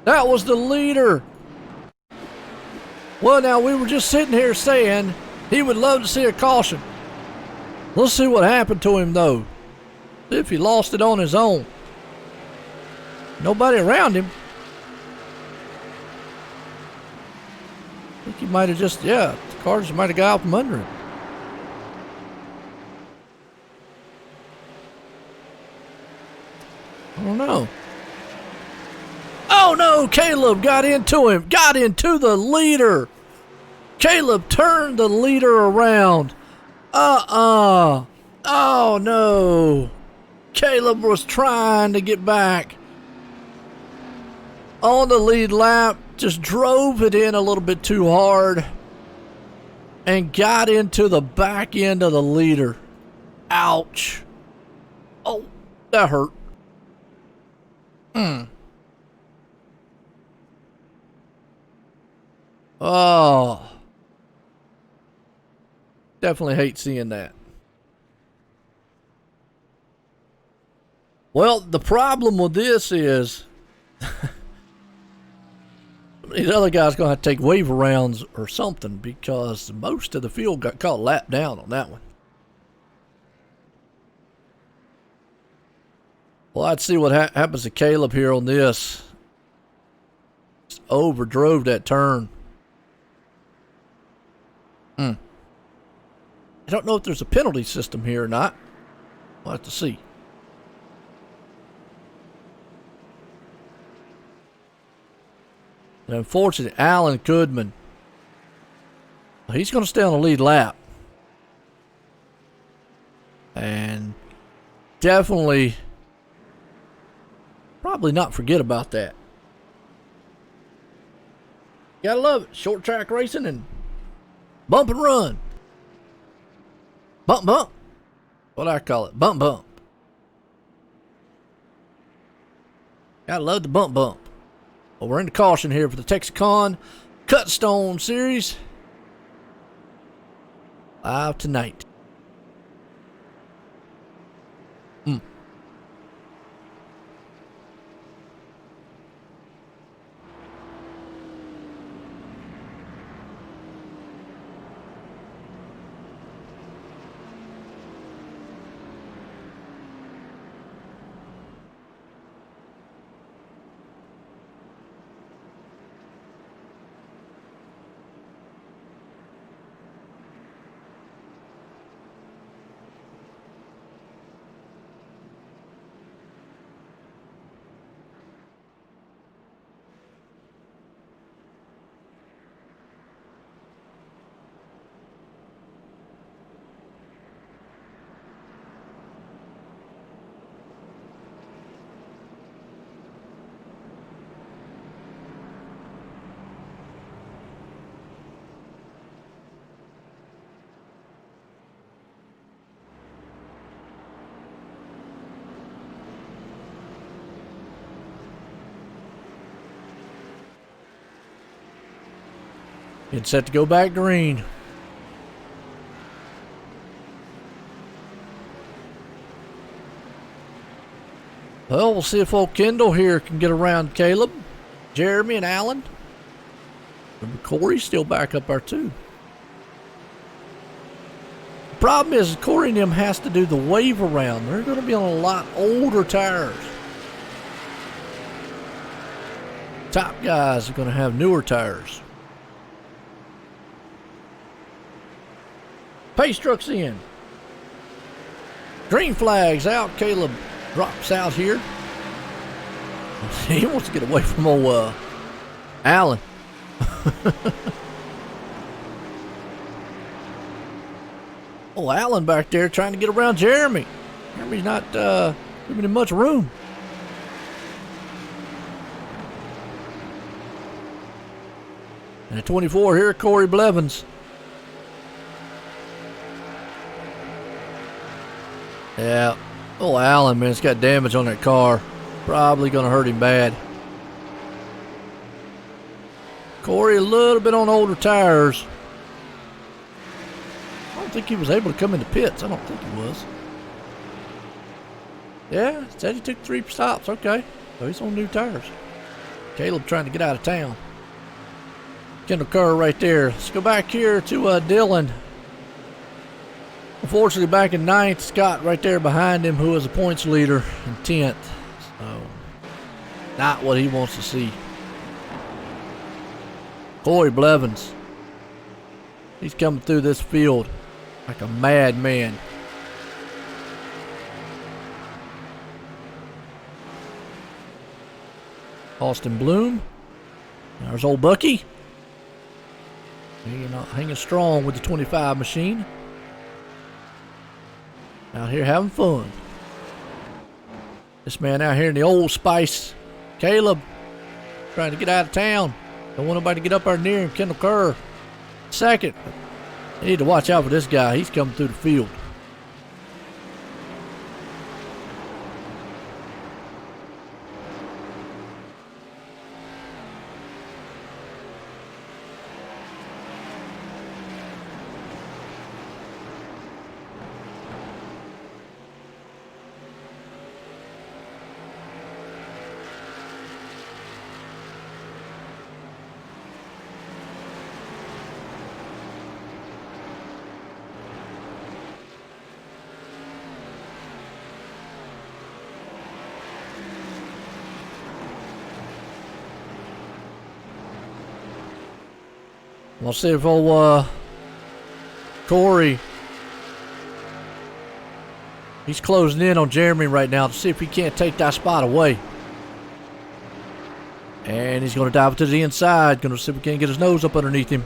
That was the leader. Well, now we were just sitting here saying he would love to see a caution. Let's see what happened to him, though. See if he lost it on his own. Nobody around him. I think he might have just, the cars might have got out from under him. I don't know. Oh, no, Caleb got into him. Got into the leader. Caleb turned the leader around. Oh no. Caleb was trying to get back on the lead lap, just drove it in a little bit too hard and got into the back end of the leader. Ouch. Oh, that hurt. Oh. Definitely hate seeing that. Well, the problem with this is these other guys going to have to take waiver rounds or something, because most of the field got caught lapped down on that one. Well, I'd see what happens to Caleb here on this. Just overdrove that turn. I don't know if there's a penalty system here or not. We'll have to see. And unfortunately, Alan Kudman, he's going to stay on the lead lap. And definitely, probably not forget about that. Gotta love it. Short track racing and bump and run. Bump, bump. What I call it. Bump, bump. Gotta love the bump, bump. Well, we're into caution here for the Texaco Cutstone Series. Live tonight. It's set to go back green. Well, we'll see if old Kendall here can get around Caleb, Jeremy, and Alan. And Corey's still back up there too. The problem is Corey and them has to do the wave around. They're going to be on a lot older tires. Top guys are going to have newer tires. Pace truck's in. Green flag's out. Caleb drops out here. He wants to get away from old Allen. Oh, Allen back there trying to get around Jeremy. Jeremy's not giving him much room. And at 24 here, Corey Blevins. Yeah. Oh, Allen, man, it's got damage on that car. Probably going to hurt him bad. Corey a little bit on older tires. I don't think he was able to come into pits. I don't think he was. Yeah, said he took 3 stops. Okay. So he's on new tires. Caleb trying to get out of town. Kendall Kerr right there. Let's go back here to Dylan. Unfortunately, back in 9th, Scott right there behind him, who is a points leader in 10th. So, not what he wants to see. Corey Blevins. He's coming through this field like a madman. Austin Bloom. There's old Bucky. Hanging strong with the 25 machine. Out here having fun. This man out here in the Old Spice. Caleb trying to get out of town. Don't want nobody to get up there near him. Kendall Kerr second. You need to watch out for this guy. He's coming through the field. We'll see if old Corey, he's closing in on Jeremy right now to see if he can't take that spot away. And he's going to dive to the inside. Going to see if he can't get his nose up underneath him.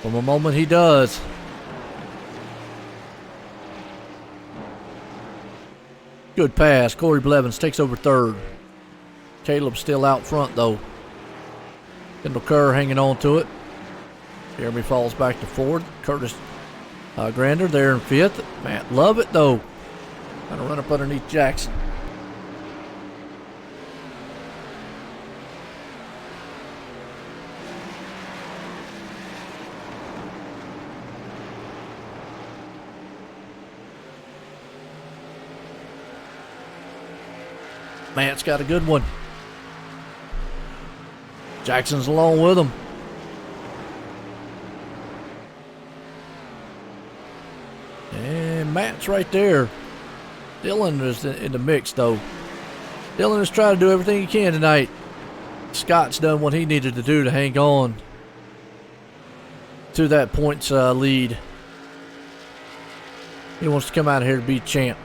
From the moment he does. Good pass. Corey Blevins takes over 3rd. Caleb's still out front though. Kendall Kerr hanging on to it. Jeremy falls back to 4th. Curtis Grander there in 5th. Matt Lovett, though, trying to run up underneath Jackson. Matt's got a good one. Jackson's along with him. And Matt's right there. Dylan is in the mix, though. Dylan is trying to do everything he can tonight. Scott's done what he needed to do to hang on to that points lead. He wants to come out here to be champ.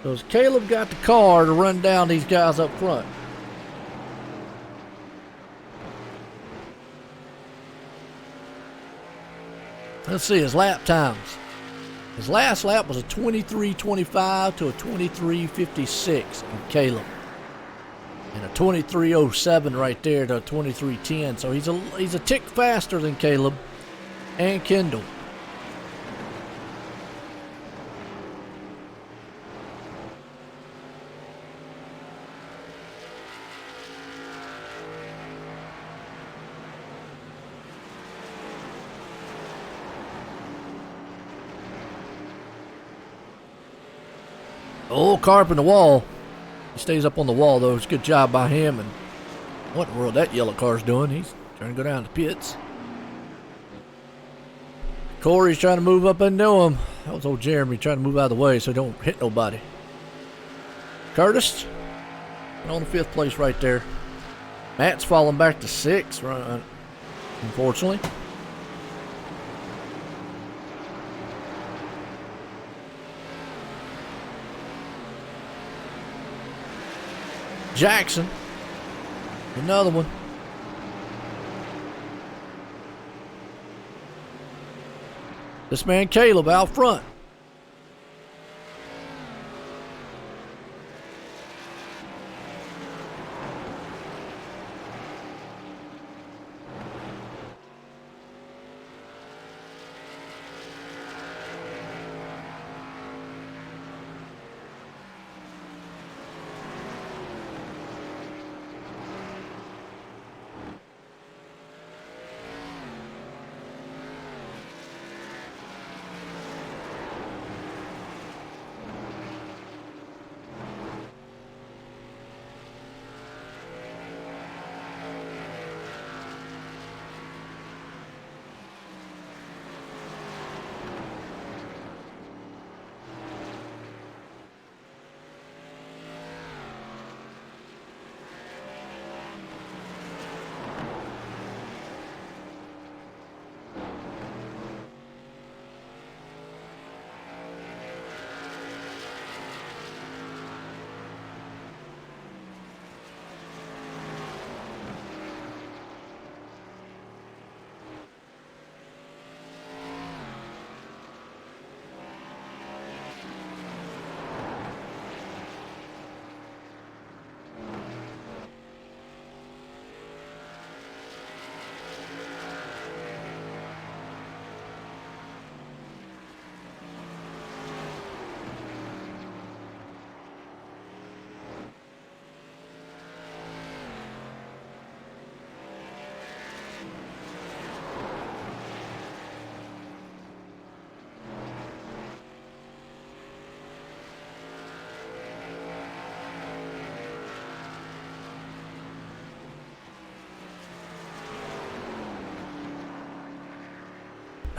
Because Caleb got the car to run down these guys up front. Let's see his lap times. His last lap was a 23:25 to a 23:56 on Caleb. And a 23:07 right there to a 23:10. So he's a tick faster than Caleb and Kendall. Oh, car up in the wall. He stays up on the wall, though. It's a good job by him. And what in the world that yellow car's doing? He's trying to go down the pits. Corey's trying to move up into him. That was old Jeremy trying to move out of the way so he don't hit nobody. Curtis on the 5th place right there. Matt's falling back to 6th. unfortunately. Jackson, another one. This man Caleb out front.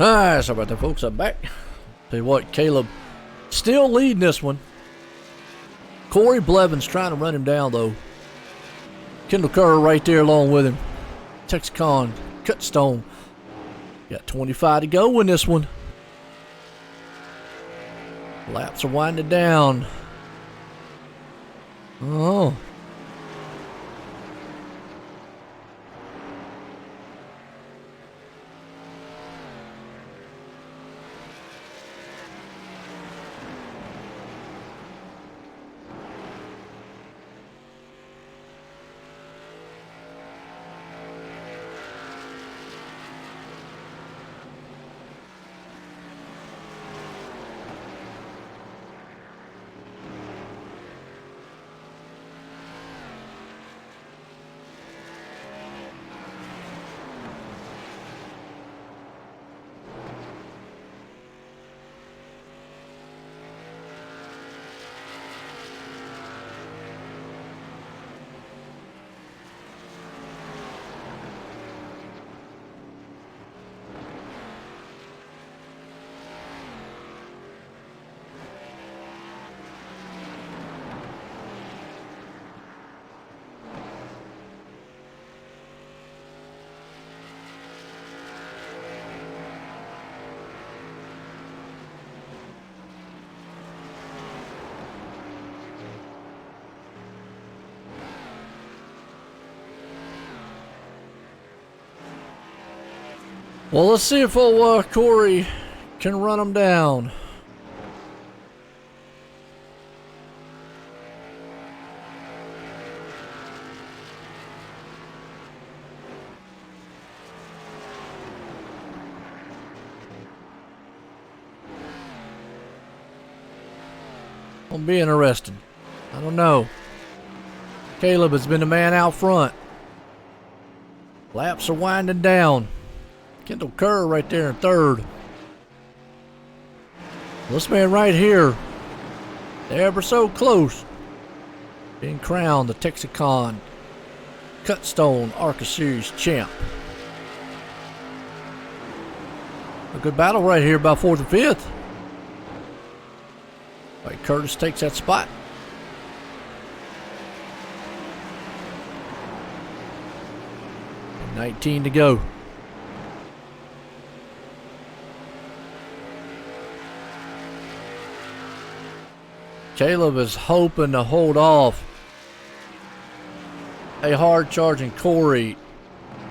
Alright, sorry about that, folks. I'm back. Tell you what, Caleb still leading this one. Corey Blevins trying to run him down, though. Kendall Kerr right there along with him. Texicon, Cutstone. Got 25 to go in this one. Laps are winding down. Oh. Well, let's see if old Corey can run him down. Gonna be interesting. I don't know. Caleb has been the man out front. Laps are winding down. Kendall Kerr right there in third. This man right here, ever so close, being crowned the Texicon Cutstone ARCA Series champ. A good battle right here about 4th and 5th. Right, Curtis takes that spot. 19 to go. Caleb is hoping to hold off a hard charging Corey.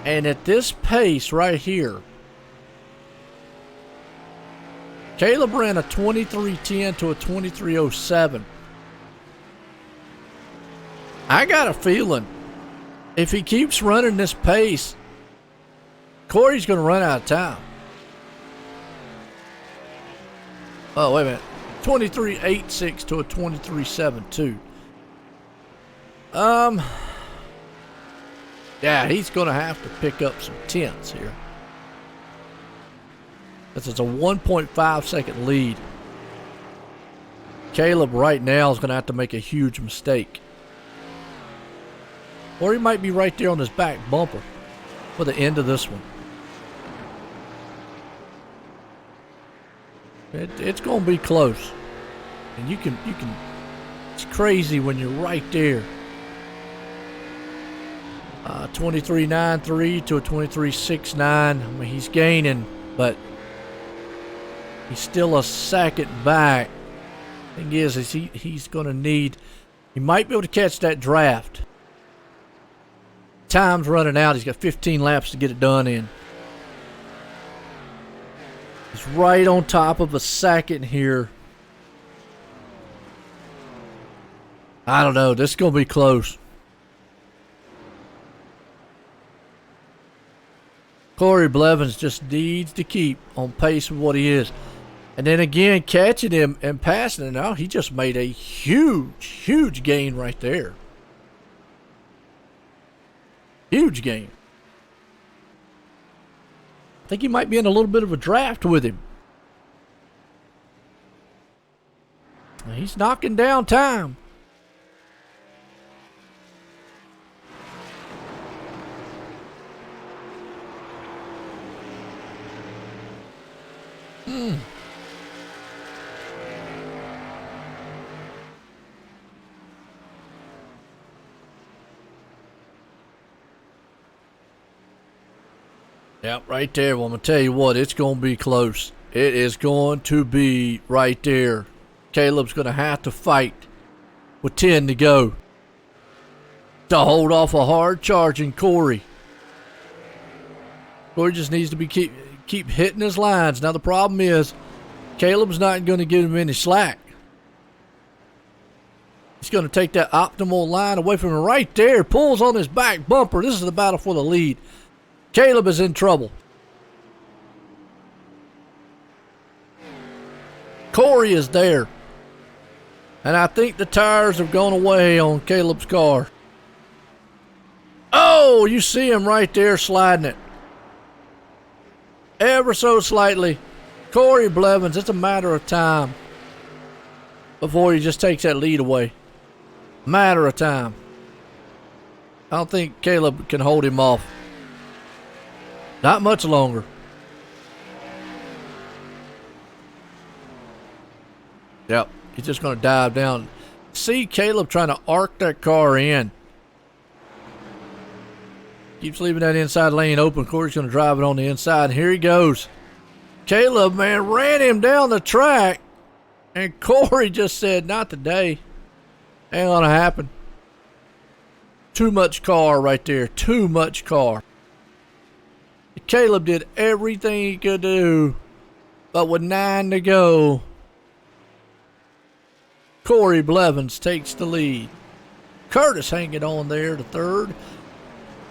And at this pace right here, Caleb ran a 23:10 to a 23:07. I got a feeling if he keeps running this pace, Corey's going to run out of time. Oh, wait a minute. 23:86 to a 23:72. Yeah, he's going to have to pick up some tenths here. This is a 1.5 second lead. Caleb right now is going to have to make a huge mistake. Or he might be right there on his back bumper for the end of this one. It's going to be close. And you can, it's crazy when you're right there. 23.93 to a 23.69. I mean, he's gaining, but he's still a second back. Thing is he's going to need, he might be able to catch that draft. Time's running out. He's got 15 laps to get it done in. He's right on top of a second here. I don't know. This is going to be close. Corey Blevins just needs to keep on pace with what he is. And then again, catching him and passing him. Now, he just made a huge, huge gain right there. Huge gain. I think he might be in a little bit of a draft with him. He's knocking down time. Yeah, right there. Well, I'm going to tell you what, it's going to be close. It is going to be right there. Caleb's going to have to fight with 10 to go to hold off a hard charging Corey. Corey just needs to be keep hitting his lines. Now, the problem is Caleb's not going to give him any slack. He's going to take that optimal line away from him right there. Pulls on his back bumper. This is the battle for the lead. Caleb is in trouble. Corey is there. And I think the tires have gone away on Caleb's car. Oh, you see him right there sliding it. Ever so slightly. Corey Blevins, it's a matter of time before he just takes that lead away. Matter of time. I don't think Caleb can hold him off. Not much longer. Yep, he's just going to dive down. See Caleb trying to arc that car in. Keeps leaving that inside lane open. Corey's going to drive it on the inside. Here he goes. Caleb, man, ran him down the track. And Corey just said, not today. Ain't going to happen. Too much car right there. Too much car. Caleb did everything he could do, but with 9 to go, Corey Blevins takes the lead. Curtis hanging on there to third.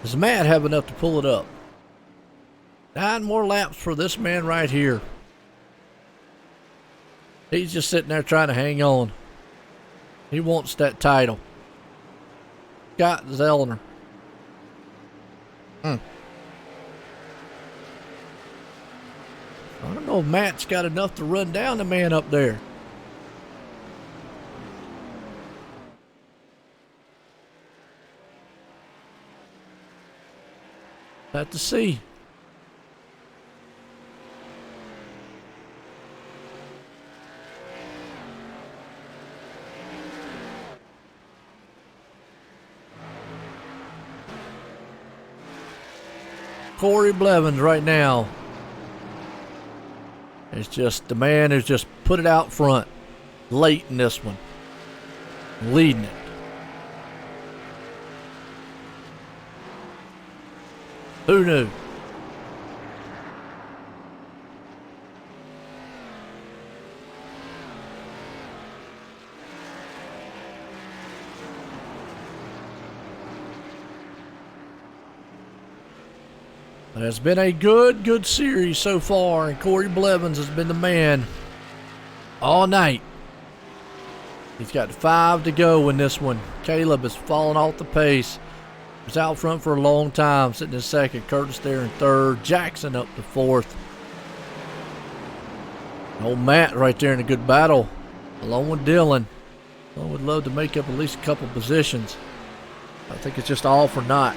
Does Matt have enough to pull it up? 9 more laps for this man right here. He's just sitting there trying to hang on. He wants that title. Scott Zellner. I don't know if Matt's got enough to run down the man up there. Have to see. Corey Blevins right now. It's just the man who's just put it out front late in this one. leading it. Who knew? It has been a good series so far, and Corey Blevins has been the man all night. He's got 5 to go in this one. Caleb has fallen off the pace. He's out front for a long time, sitting in second. Curtis there in third. Jackson up to fourth. Old Matt right there in a good battle, along with Dylan. I would love to make up at least a couple positions. I think it's just all for naught.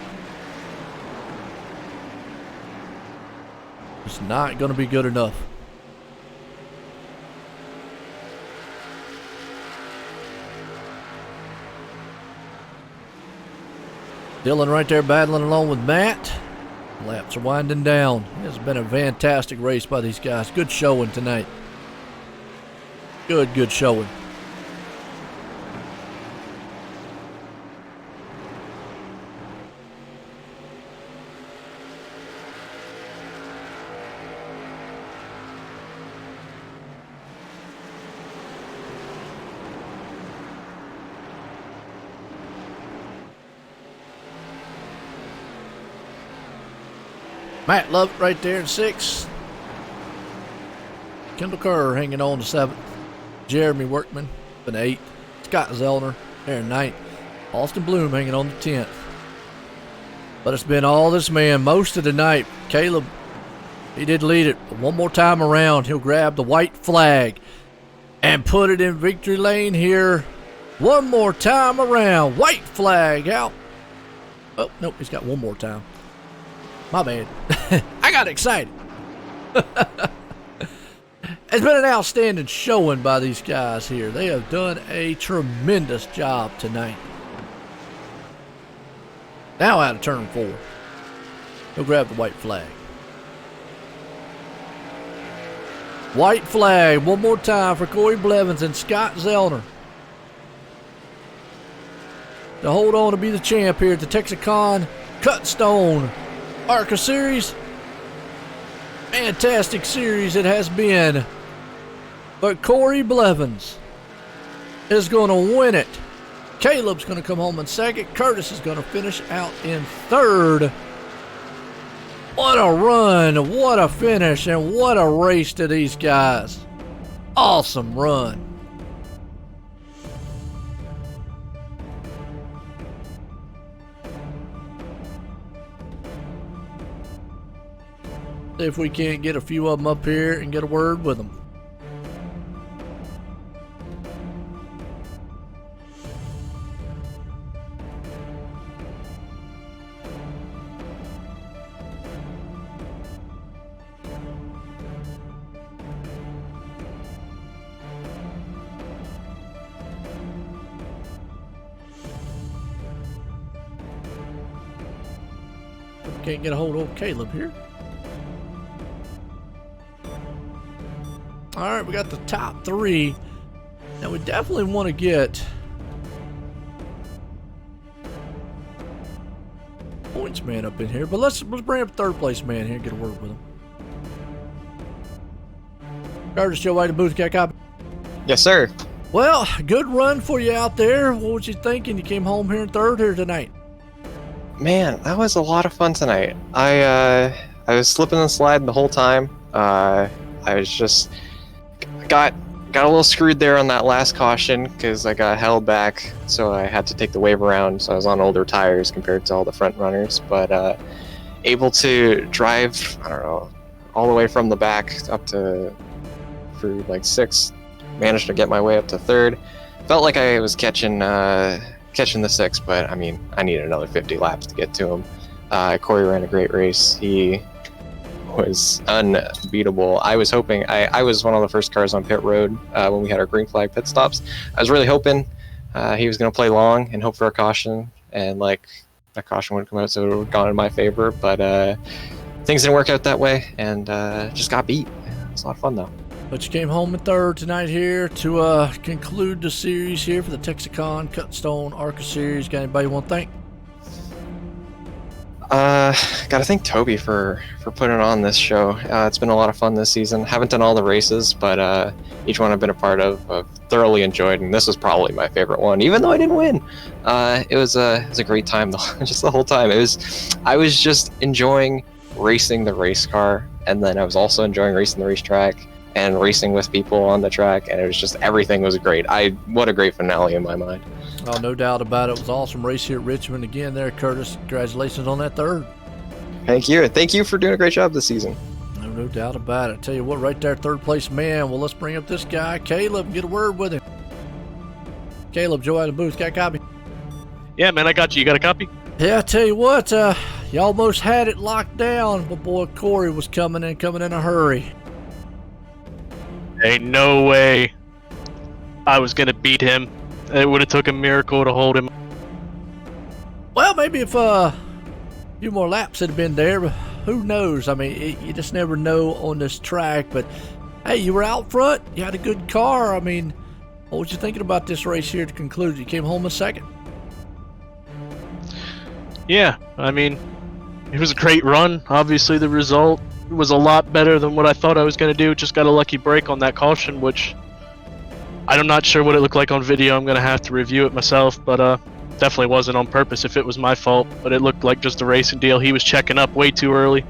It's not going to be good enough. Dylan right there battling along with Matt. Laps are winding down. It's been a fantastic race by these guys. Good showing tonight. Good showing. Matt Lovett right there in 6th. Kendall Kerr hanging on to 7th. Jeremy Workman in 8th. Scott Zellner there in 9th. Austin Bloom hanging on to 10th. But it's been all this man most of the night. Caleb, he did lead it. But one more time around, he'll grab the white flag and put it in victory lane here. One more time around. White flag out. Oh, nope, he's got one more time. My bad. I got excited. It's been an outstanding showing by these guys here. They have done a tremendous job tonight. Now out of turn 4. He'll grab the white flag. White flag one more time for Corey Blevins and Scott Zellner to hold on to be the champ here at the Texarkana Cutstone ARCA Series. Fantastic series it has been. But Corey Blevins is going to win it. Caleb's going to come home in 2nd. Curtis is going to finish out in 3rd. What a run. What a finish. And what a race to these guys. Awesome run. See if we can't get a few of them up here and get a word with them. Can't get a hold of Caleb here. All right, we got the top 3. Now we definitely want to get points man up in here, but let's bring up 3rd place man here and get a word with him. Curtis, Joe White, the booth cat copy. Yes, sir. Well, good run for you out there. What was you thinking? You came home here in 3rd here tonight. Man, that was a lot of fun tonight. I was slipping and sliding the whole time. I was just got a little screwed there on that last caution because I got held back, so I had to take the wave around. So I was on older tires compared to all the front runners, but able to drive, I don't know, all the way from the back up to through like 6th. Managed to get my way up to 3rd. Felt like I was catching the 6th, but I mean, I needed another 50 laps to get to him. Corey ran a great race. He was unbeatable. I was hoping, I was one of the first cars on pit road when we had our green flag pit stops. I was really hoping he was going to play long and hope for a caution, and like that caution would come out, so it would have gone in my favor, but things didn't work out that way, and just got beat. It was a lot of fun though. But you came home in third tonight here to conclude the series here for the Texicon Cutstone ARCA Series. Got anybody you want to thank? Gotta thank Toby for putting on this show. It's been a lot of fun this season. Haven't done all the races, but each one I've been a part of, I've thoroughly enjoyed, and this was probably my favorite one, even though I didn't win. It was a great time, though. Just the whole time. I was just enjoying racing the race car, and then I was also enjoying racing the racetrack and racing with people on the track, and it was just, everything was great. What a great finale in my mind. Oh, no doubt about it. It was an awesome race here at Richmond again there, Curtis. Congratulations on that third. Thank you. Thank you for doing a great job this season. No doubt about it. I tell you what, right there, third place man. Well, let's bring up this guy, Caleb, and get a word with him. Caleb, Joe out of the booth, got a copy? Yeah, man, I got you. You got a copy? Yeah, I tell you what, you almost had it locked down, but boy, Corey was coming in a hurry. Ain't no way I was going to beat him. It would have took a miracle to hold him. Well, maybe if a few more laps had been there, but who knows? I mean, you just never know on this track. But hey, you were out front. You had a good car. I mean, what was you thinking about this race here to conclude? You came home in second. Yeah, I mean, it was a great run. Obviously, the result was a lot better than what I thought I was going to do. Just got a lucky break on that caution, which I'm not sure what it looked like on video. I'm going to have to review it myself, but definitely wasn't on purpose if it was my fault. But it looked like just a racing deal. He was checking up way too early,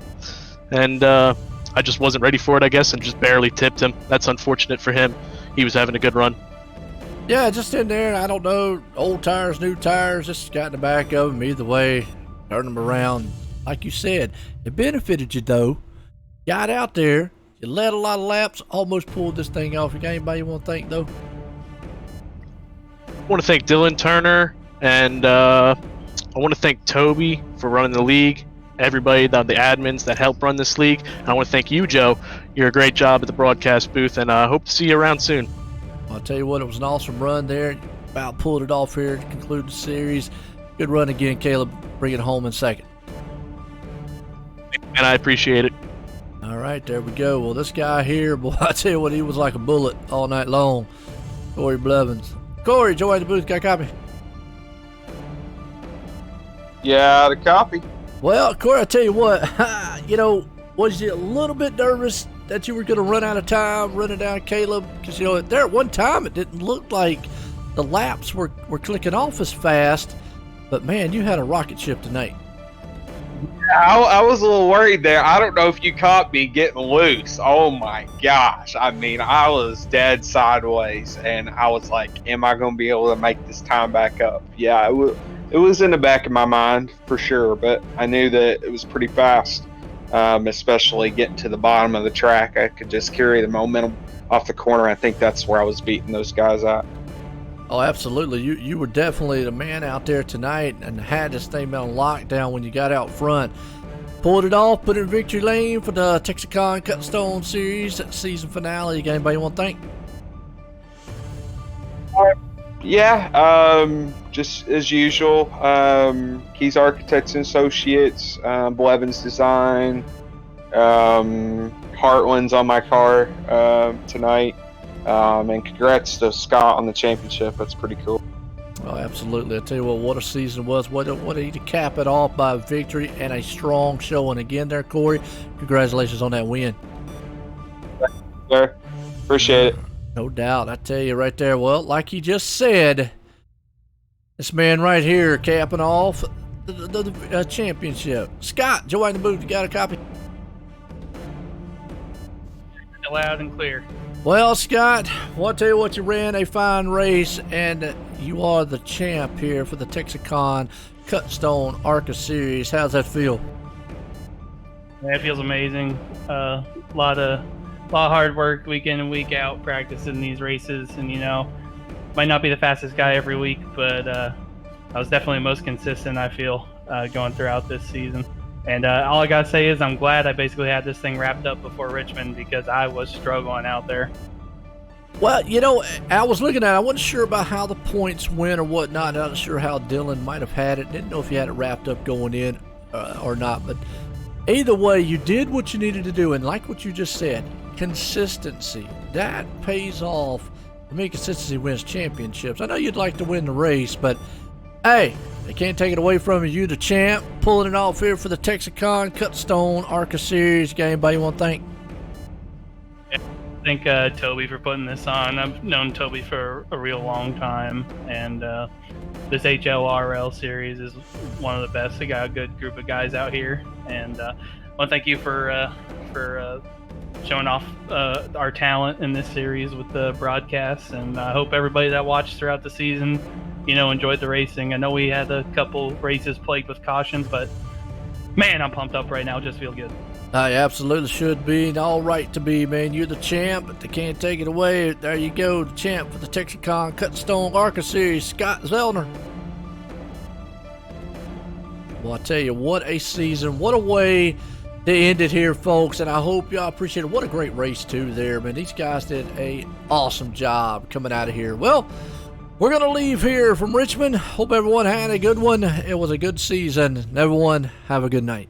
and I just wasn't ready for it, I guess, and just barely tipped him. That's unfortunate for him. He was having a good run. Yeah, just in there, I don't know, old tires, new tires, just got in the back of them. Either way, turned them around. Like you said, it benefited you, though. Got out there, you led a lot of laps, almost pulled this thing off. You got anybody you want to thank, though? I want to thank Dylan Turner, and I want to thank Toby for running the league, everybody, the admins that helped run this league. And I want to thank you, Joe. You're a great job at the broadcast booth, and I hope to see you around soon. I'll tell you what, it was an awesome run there. About pulled it off here to conclude the series. Good run again, Caleb. Bring it home in second. And I appreciate it. All right, there we go. Well, this guy here, boy, I tell you what, he was like a bullet all night long. Corey Blevins. Corey, Joe at the booth, got a copy? Yeah, the copy. Well, Corey, I tell you what, you know, was you a little bit nervous that you were going to run out of time running down Caleb? Because, you know, there at one time it didn't look like the laps were clicking off as fast. But, man, you had a rocket ship tonight. I was a little worried there. I don't know if you caught me getting loose. Oh my gosh. I mean, I was dead sideways, and I was like, am I going to be able to make this time back up? Yeah, it was in the back of my mind for sure, but I knew that it was pretty fast, especially getting to the bottom of the track. I could just carry the momentum off the corner. I think that's where I was beating those guys at. Oh, absolutely. You were definitely the man out there tonight and had this thing on lockdown when you got out front. Pulled it off, put it in victory lane for the Texicon Cutstone Series season finale. You got anybody you want to thank? Yeah, just as usual. Keys Architects and Associates, Blevins Design, Heartland's on my car tonight. And congrats to Scott on the championship. That's pretty cool. Oh, absolutely. I tell you what a season was. What a to cap it off by a victory and a strong showing again there, Corey. Congratulations on that win. Sir, appreciate it. No doubt. I tell you right there. Well, like you just said, this man right here capping off the championship. Scott, Joe in the booth, you got a copy? Loud and clear. Well, Scott, well, I'll tell you what, you ran a fine race, and you are the champ here for the Texicon Cutstone ARCA Series. How's that feel? Yeah, it feels amazing. A lot of hard work week in and week out practicing these races, and might not be the fastest guy every week, but I was definitely most consistent, I feel, going throughout this season. And all I gotta say is I'm glad I basically had this thing wrapped up before Richmond, because I was struggling out there. Well, I was looking at it. I wasn't sure about how the points went or whatnot. I'm not sure how Dylan might have had it. Didn't know if you had it wrapped up going in or not. But either way, you did what you needed to do. And like what you just said, consistency. that pays off. I mean, consistency wins championships. I know you'd like to win the race, but hey, they can't take it away from you. You the champ, pulling it off here for the Texicon Cutstone ARCA Series. Got anybody you want to thank? Thank Toby for putting this on. I've known Toby for a real long time, and this HLRL series is one of the best. They got a good group of guys out here, and I want to thank you for showing off our talent in this series with the broadcasts, and I hope everybody that watched throughout the season, enjoyed the racing. I know we had a couple races plagued with caution, but man, I'm pumped up right now. Just feel good. I absolutely should be. All right to be, man. You're the champ, but they can't take it away. There you go, the champ for the Texicon Cutstone ARCA Series, Scott Zellner. Well, I tell you, what a season. What a way to end it here, folks. And I hope y'all appreciate it. What a great race, too, there, man. These guys did an awesome job coming out of here. Well, we're going to leave here from Richmond. Hope everyone had a good one. It was a good season. Everyone, have a good night.